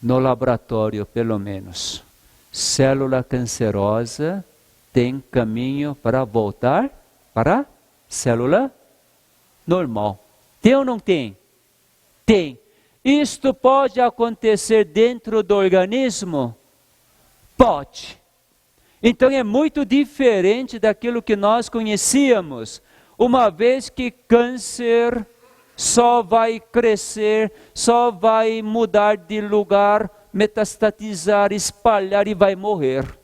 No laboratório, pelo menos, célula cancerosa tem caminho para voltar para célula normal. Tem ou não tem? Tem. Isto pode acontecer dentro do organismo? Pode. Então é muito diferente daquilo que nós conhecíamos, uma vez que câncer só vai crescer, só vai mudar de lugar, metastatizar, espalhar e vai morrer.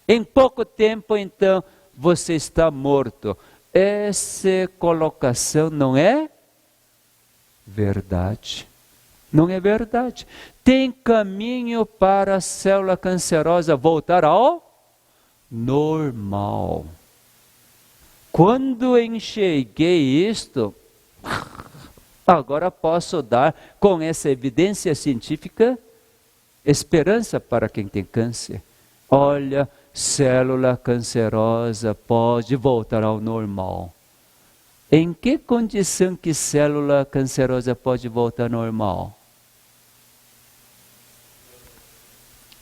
Em pouco tempo, então, você está morto. Essa colocação não é verdade. Não é verdade. Tem caminho para a célula cancerosa voltar ao normal. Quando enxerguei isto, agora posso dar, com essa evidência científica, esperança para quem tem câncer. Olha, célula cancerosa pode voltar ao normal. Em que condição que célula cancerosa pode voltar ao normal?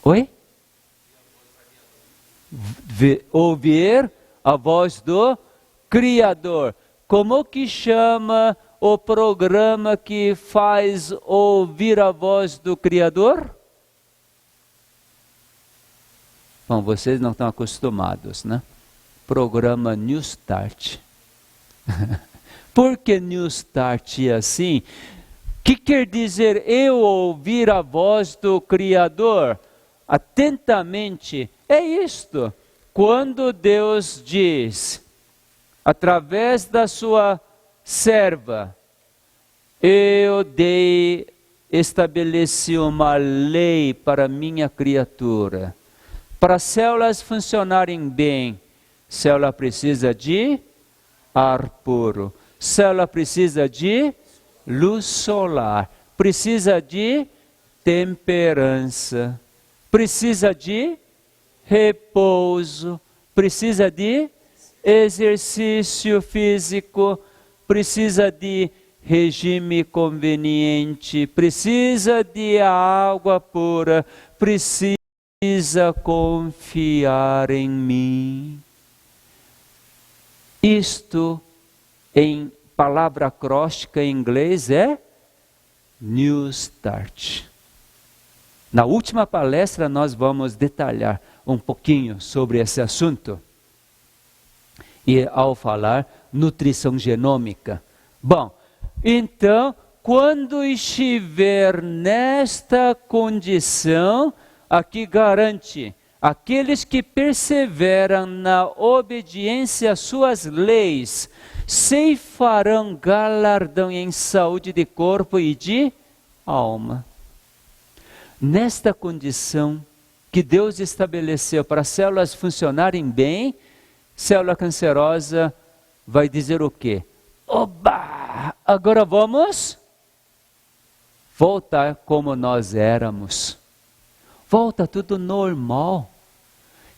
Oi? Ouvir a voz do Criador. Como que chama o programa que faz ouvir a voz do Criador? Bom, vocês não estão acostumados, né? Programa New Start. Por que New Start é assim? O que quer dizer eu ouvir a voz do Criador? Atentamente, é isto. Quando Deus diz, através da sua serva, estabeleci uma lei para minha criatura. Para as células funcionarem bem, célula precisa de ar puro. Célula precisa de luz solar. Precisa de temperança. Precisa de repouso. Precisa de exercício físico. Precisa de regime conveniente. Precisa de água pura. Precisa confiar em mim. Isto, em palavra acróstica em inglês, é New Start. Na última palestra nós vamos detalhar um pouquinho sobre esse assunto. E ao falar nutrição genômica. Bom, então, quando estiver nesta condição, aqui garante, aqueles que perseveram na obediência às suas leis, ceifarão galardão em saúde de corpo e de alma. Nesta condição que Deus estabeleceu para as células funcionarem bem, célula cancerosa vai dizer o quê? Oba! Agora vamos voltar como nós éramos. Volta tudo normal.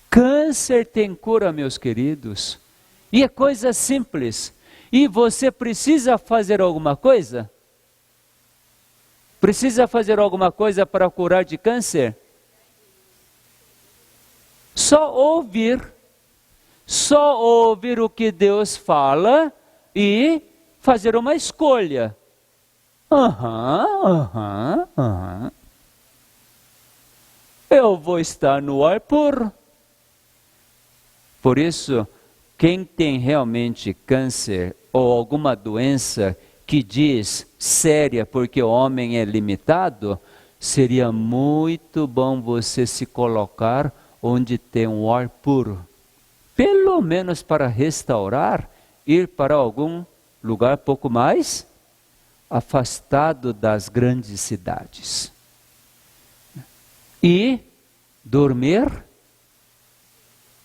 Câncer tem cura, meus queridos. E é coisa simples. E você precisa fazer alguma coisa? Precisa fazer alguma coisa para curar de câncer? Só ouvir o que Deus fala e fazer uma escolha. Eu vou estar no ar puro. Por isso, quem tem realmente câncer ou alguma doença que diz séria porque o homem é limitado, seria muito bom você se colocar onde tem um ar puro. Pelo menos para restaurar, ir para algum lugar pouco mais afastado das grandes cidades. E dormir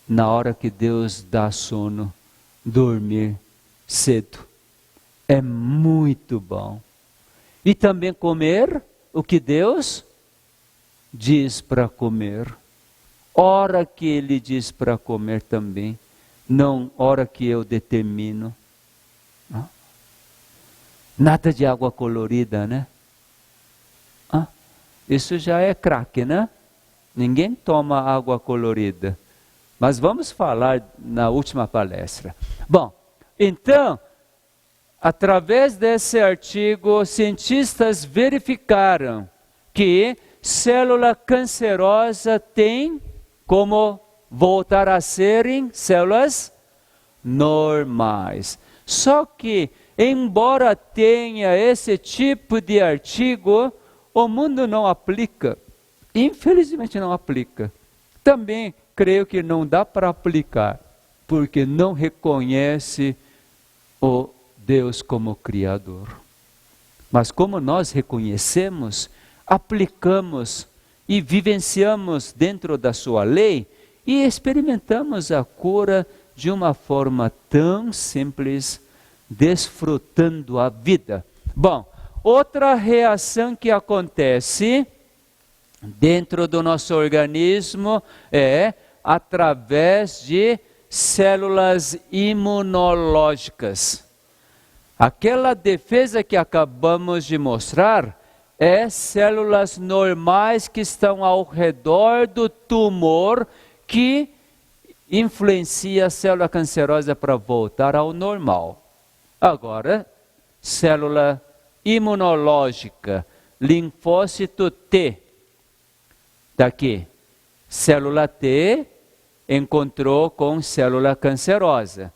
na hora que Deus dá sono, dormir cedo. É muito bom. E também comer o que Deus diz para comer. Hora que Ele diz para comer também. Não hora que eu determino. Nada de água colorida, né? Isso já é craque, né? Ninguém toma água colorida. Mas vamos falar na última palestra. Bom, então, através desse artigo, cientistas verificaram que célula cancerosa tem como voltar a serem células normais. Só que, embora tenha esse tipo de artigo, o mundo não aplica. Infelizmente não aplica. Também creio que não dá para aplicar, porque não reconhece o Deus como Criador. Mas como nós reconhecemos, aplicamos e vivenciamos dentro da sua lei e experimentamos a cura de uma forma tão simples, desfrutando a vida. Bom, outra reação que acontece dentro do nosso organismo é através de células imunológicas. Aquela defesa que acabamos de mostrar é células normais que estão ao redor do tumor que influencia a célula cancerosa para voltar ao normal. Agora, célula imunológica, linfócito T. Daqui, célula T encontrou com célula cancerosa.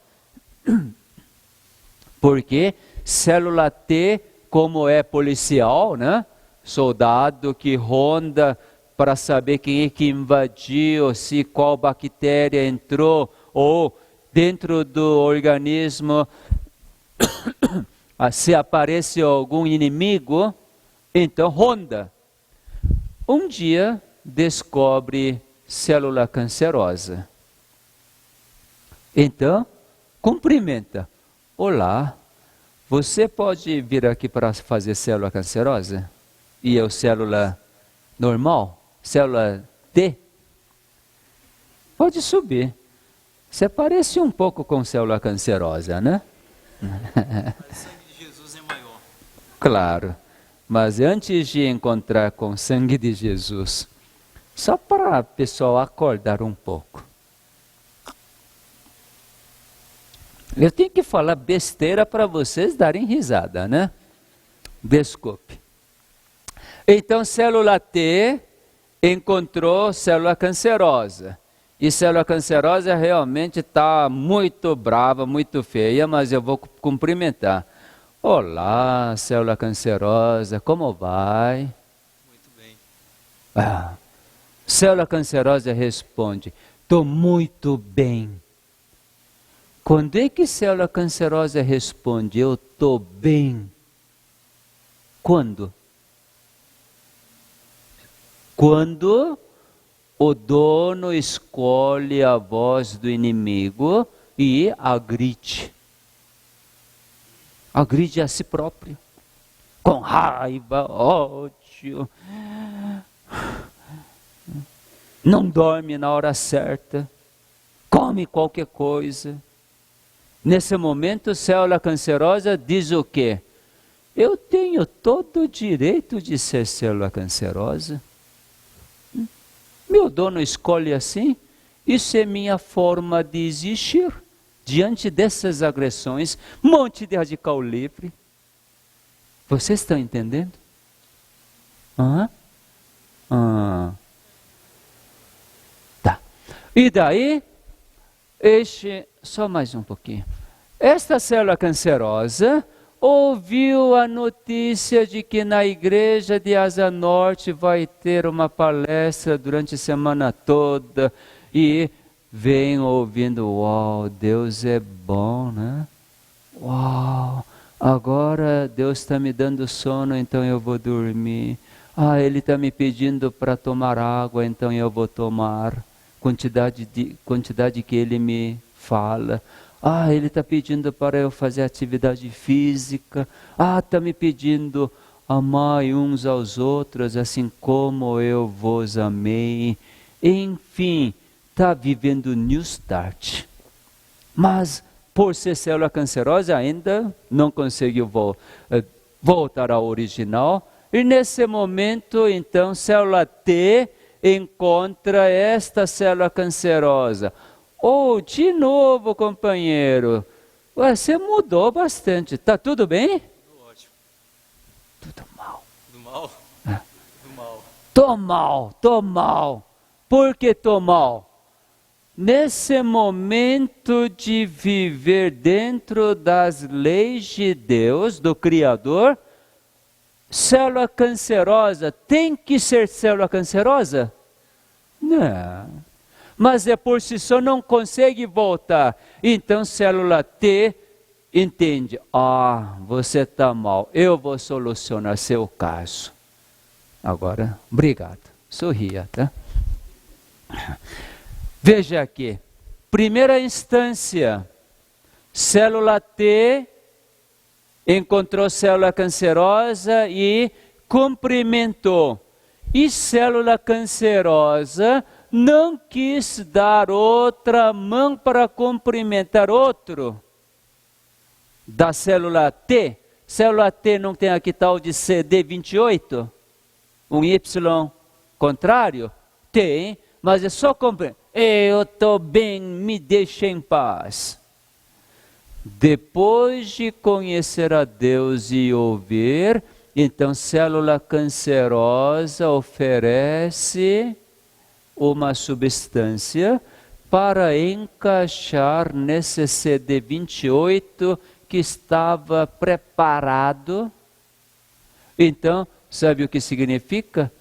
Porque célula T, como é policial, né? Soldado que ronda para saber quem é que invadiu, se qual bactéria entrou, ou dentro do organismo, se aparece algum inimigo, então ronda. Um dia descobre célula cancerosa. Então, cumprimenta. Olá, você pode vir aqui para fazer célula cancerosa? E eu célula normal? Célula T? Pode subir. Você parece um pouco com célula cancerosa, né?
O sangue de Jesus é maior.
Claro. Mas antes de encontrar com o sangue de Jesus, só para o pessoal acordar um pouco. Eu tenho que falar besteira para vocês darem risada, né? Desculpe. Então, célula T encontrou célula cancerosa. E célula cancerosa realmente está muito brava, muito feia, mas eu vou cumprimentar. Olá, célula cancerosa, como vai?
Muito bem.
Célula cancerosa responde, estou muito bem. Quando é que célula cancerosa responde, eu estou bem? Quando? Quando o dono escolhe a voz do inimigo e agride. Agride a si próprio. Com raiva, ódio. Não dorme na hora certa. Come qualquer coisa. Nesse momento, célula cancerosa diz o quê? Eu tenho todo o direito de ser célula cancerosa. Meu dono escolhe assim. Isso é minha forma de existir. Diante dessas agressões, monte de radical livre. Vocês estão entendendo? Tá. E daí, só mais um pouquinho. Esta célula cancerosa ouviu a notícia de que na igreja de Asa Norte vai ter uma palestra durante a semana toda e vem ouvindo, uau, Deus é bom, né? Uau, agora Deus está me dando sono, então eu vou dormir. Ele está me pedindo para tomar água, então eu vou tomar. Quantidade que Ele me fala. Ele está pedindo para eu fazer atividade física. Está me pedindo amar uns aos outros, assim como eu vos amei. Enfim, está vivendo New Start. Mas, por ser célula cancerosa, ainda não conseguiu voltar ao original. E nesse momento, então, célula T encontra esta célula cancerosa. De novo, companheiro, você mudou bastante. Está tudo bem?
Tudo ótimo.
Tudo mal.
Tudo mal? Tudo mal.
Tô mal. Por que tô mal? Nesse momento de viver dentro das leis de Deus, do Criador, célula cancerosa tem que ser célula cancerosa? Não. Mas por si só não consegue voltar. Então célula T entende. Você está mal. Eu vou solucionar seu caso. Agora, obrigado. Sorria, tá? Veja aqui. Primeira instância. Célula T encontrou célula cancerosa e cumprimentou. E célula cancerosa não quis dar outra mão para cumprimentar outro da célula T. Célula T não tem aqui tal de CD28? Um Y contrário? Tem, mas é só cumprimentar. Eu estou bem, me deixe em paz. Depois de conhecer a Deus e ouvir, então célula cancerosa oferece uma substância para encaixar nesse CD28 que estava preparado. Então, sabe o que significa?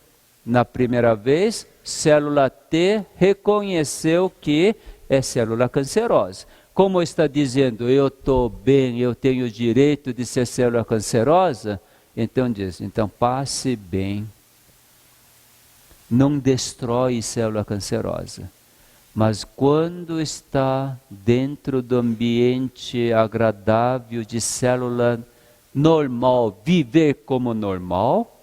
Na primeira vez, célula T reconheceu que é célula cancerosa. Como está dizendo, eu estou bem, eu tenho o direito de ser célula cancerosa, então diz, então passe bem. Não destrói célula cancerosa. Mas quando está dentro do ambiente agradável de célula normal, viver como normal,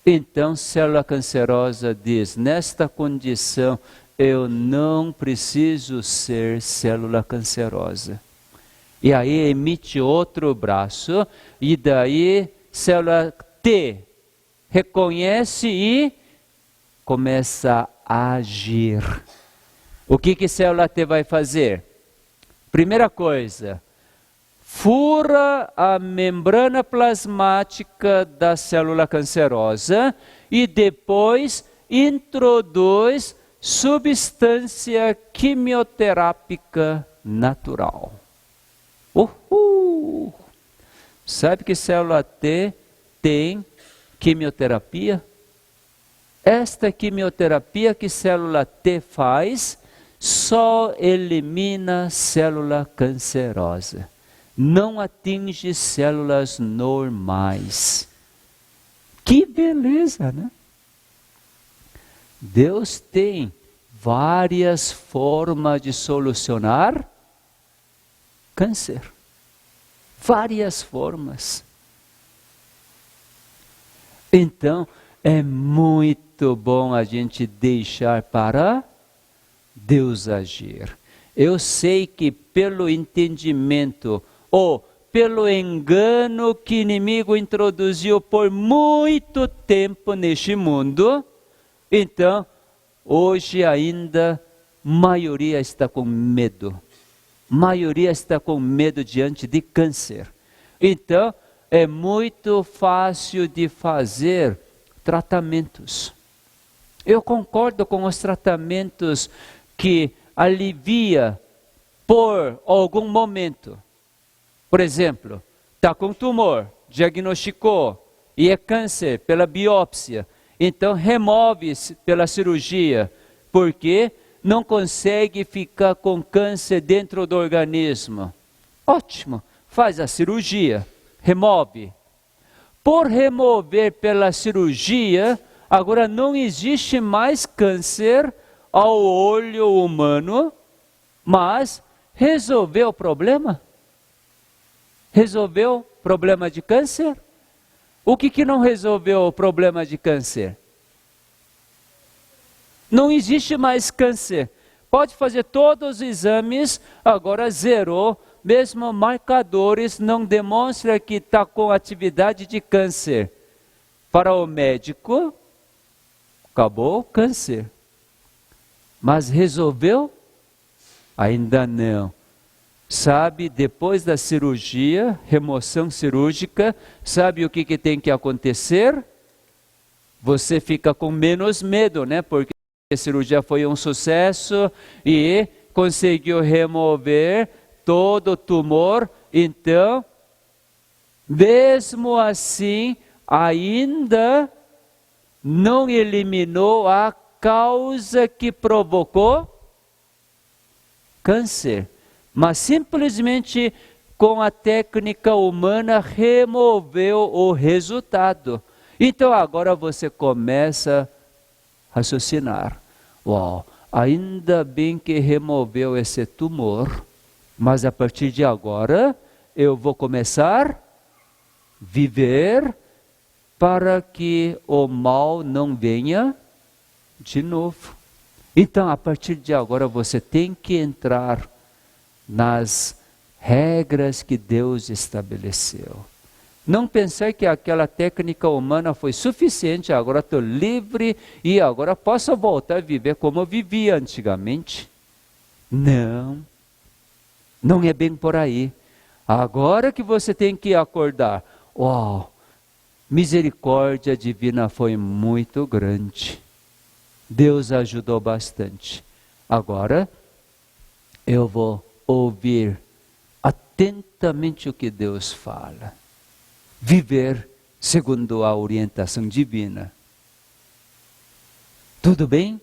então célula cancerosa diz, nesta condição, eu não preciso ser célula cancerosa. E aí emite outro braço, e daí célula T reconhece e começa a agir. O que célula T vai fazer? Primeira coisa, fura a membrana plasmática da célula cancerosa e depois introduz substância quimioterápica natural. Sabe que célula T tem quimioterapia? Esta quimioterapia que célula T faz só elimina célula cancerosa. Não atinge células normais. Que beleza, né? Deus tem várias formas de solucionar câncer. Várias formas. Então, é muito bom a gente deixar para Deus agir. Eu sei que pelo entendimento ou pelo engano que o inimigo introduziu por muito tempo neste mundo, então, hoje ainda, maioria está com medo. Maioria está com medo diante de câncer. Então, é muito fácil de fazer tratamentos. Eu concordo com os tratamentos que alivia por algum momento. Por exemplo, está com tumor, diagnosticou e é câncer pela biópsia. Então remove-se pela cirurgia, porque não consegue ficar com câncer dentro do organismo. Ótimo, faz a cirurgia, remove. Por remover pela cirurgia, agora não existe mais câncer ao olho humano, mas resolveu o problema? Resolveu o problema de câncer? O que não resolveu o problema de câncer? Não existe mais câncer. Pode fazer todos os exames, agora zerou. Mesmo marcadores não demonstram que está com atividade de câncer. Para o médico, acabou o câncer. Mas resolveu? Ainda não. Sabe, depois da cirurgia, remoção cirúrgica, sabe o que tem que acontecer? Você fica com menos medo, né? Porque a cirurgia foi um sucesso e conseguiu remover todo o tumor. Então, mesmo assim, ainda não eliminou a causa que provocou câncer. Mas simplesmente com a técnica humana removeu o resultado. Então agora você começa a raciocinar. Uau, ainda bem que removeu esse tumor, mas a partir de agora eu vou começar a viver para que o mal não venha de novo. Então a partir de agora você tem que entrar nas regras que Deus estabeleceu. Não pensar que aquela técnica humana foi suficiente, agora estou livre e agora posso voltar a viver como eu vivia antigamente. Não, não é bem por aí. Agora que você tem que acordar, uau, misericórdia divina foi muito grande. Deus ajudou bastante. Agora eu vou ouvir atentamente o que Deus fala. Viver segundo a orientação divina. Tudo bem?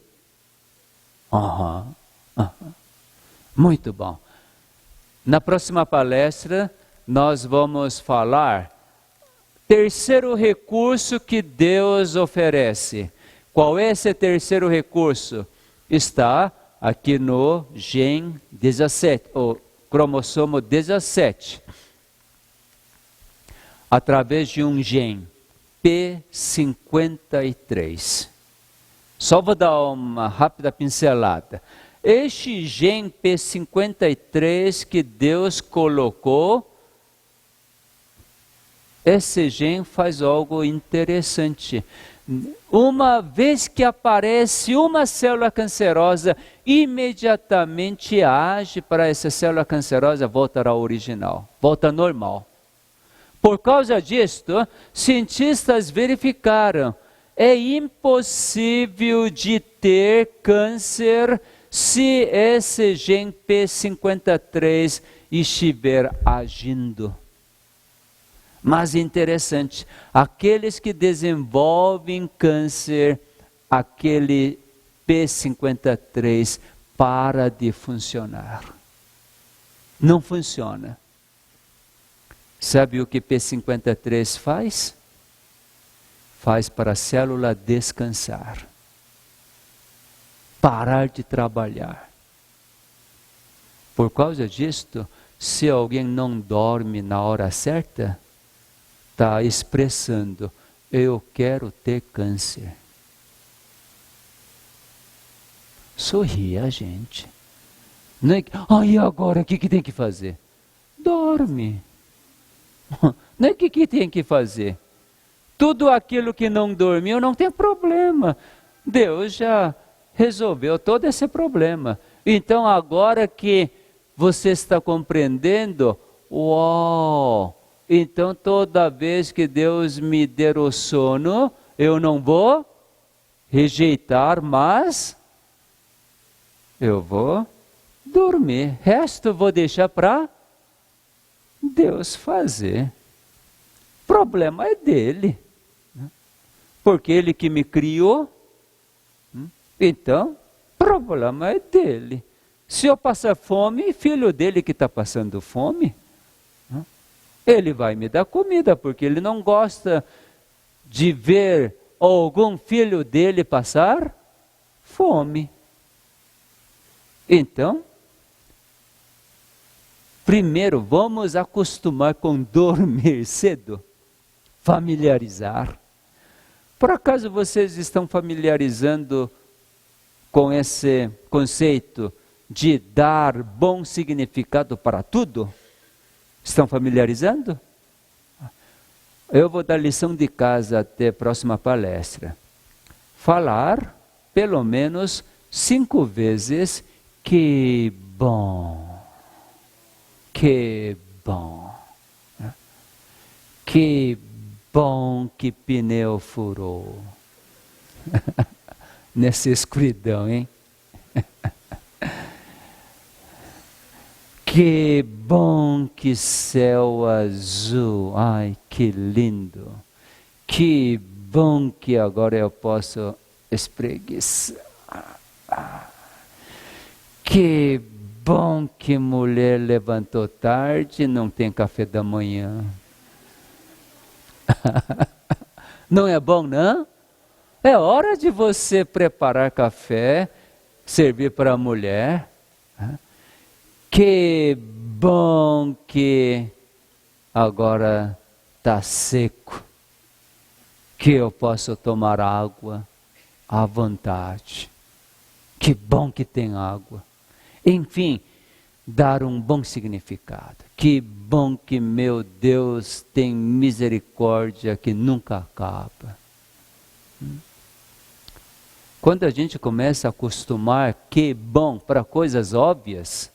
Muito bom. Na próxima palestra, nós vamos falar terceiro recurso que Deus oferece. Qual é esse terceiro recurso? Está aqui no gen 17, ou cromossomo 17. Através de um gen P53. Só vou dar uma rápida pincelada. Este gen P53 que Deus colocou, esse gen faz algo interessante. Uma vez que aparece uma célula cancerosa, imediatamente age para essa célula cancerosa voltar ao original, volta normal. Por causa disto, cientistas verificaram, é impossível de ter câncer se esse gen P53 estiver agindo. Mas interessante, aqueles que desenvolvem câncer, aquele P53 para de funcionar. Não funciona. Sabe o que P53 faz? Faz para a célula descansar. Parar de trabalhar. Por causa disto, se alguém não dorme na hora certa, está expressando, eu quero ter câncer. Sorria, gente. Não é que, e agora o que tem que fazer? Dorme. Não é que tem que fazer? Tudo aquilo que não dormiu não tem problema. Deus já resolveu todo esse problema. Então agora que você está compreendendo, então toda vez que Deus me der o sono, eu não vou rejeitar, mas eu vou dormir. Resto eu vou deixar para Deus fazer. O problema é dele. Porque ele que me criou, então, o problema é dele. Se eu passar fome, filho dele que está passando fome, ele vai me dar comida, porque ele não gosta de ver algum filho dele passar fome. Então, primeiro vamos acostumar com dormir cedo, familiarizar. Por acaso vocês estão familiarizando com esse conceito de dar bom significado para tudo? Estão familiarizando? Eu vou dar lição de casa até a próxima palestra. Falar pelo menos 5 vezes que bom, que bom, que bom que pneu furou. Nessa escuridão, hein? Que bom que céu azul, ai que lindo. Que bom que agora eu posso espreguiçar. Que bom que mulher levantou tarde e não tem café da manhã. Não é bom, não? É hora de você preparar café, servir para a mulher. Que bom que agora está seco, que eu posso tomar água à vontade. Que bom que tem água. Enfim, dar um bom significado. Que bom que meu Deus tem misericórdia que nunca acaba. Quando a gente começa a acostumar que bom para coisas óbvias,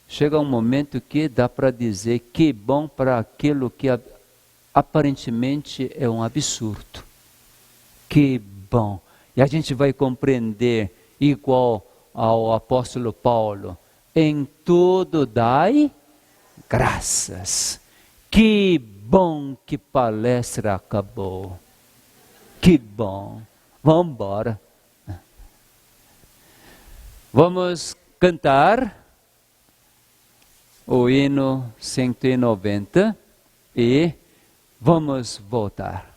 chega um momento que dá para dizer que bom para aquilo que aparentemente é um absurdo. Que bom. E a gente vai compreender, igual ao apóstolo Paulo, em tudo dai graças. Que bom que palestra acabou. Que bom. Vamos embora. Vamos cantar o hino 190 e vamos voltar.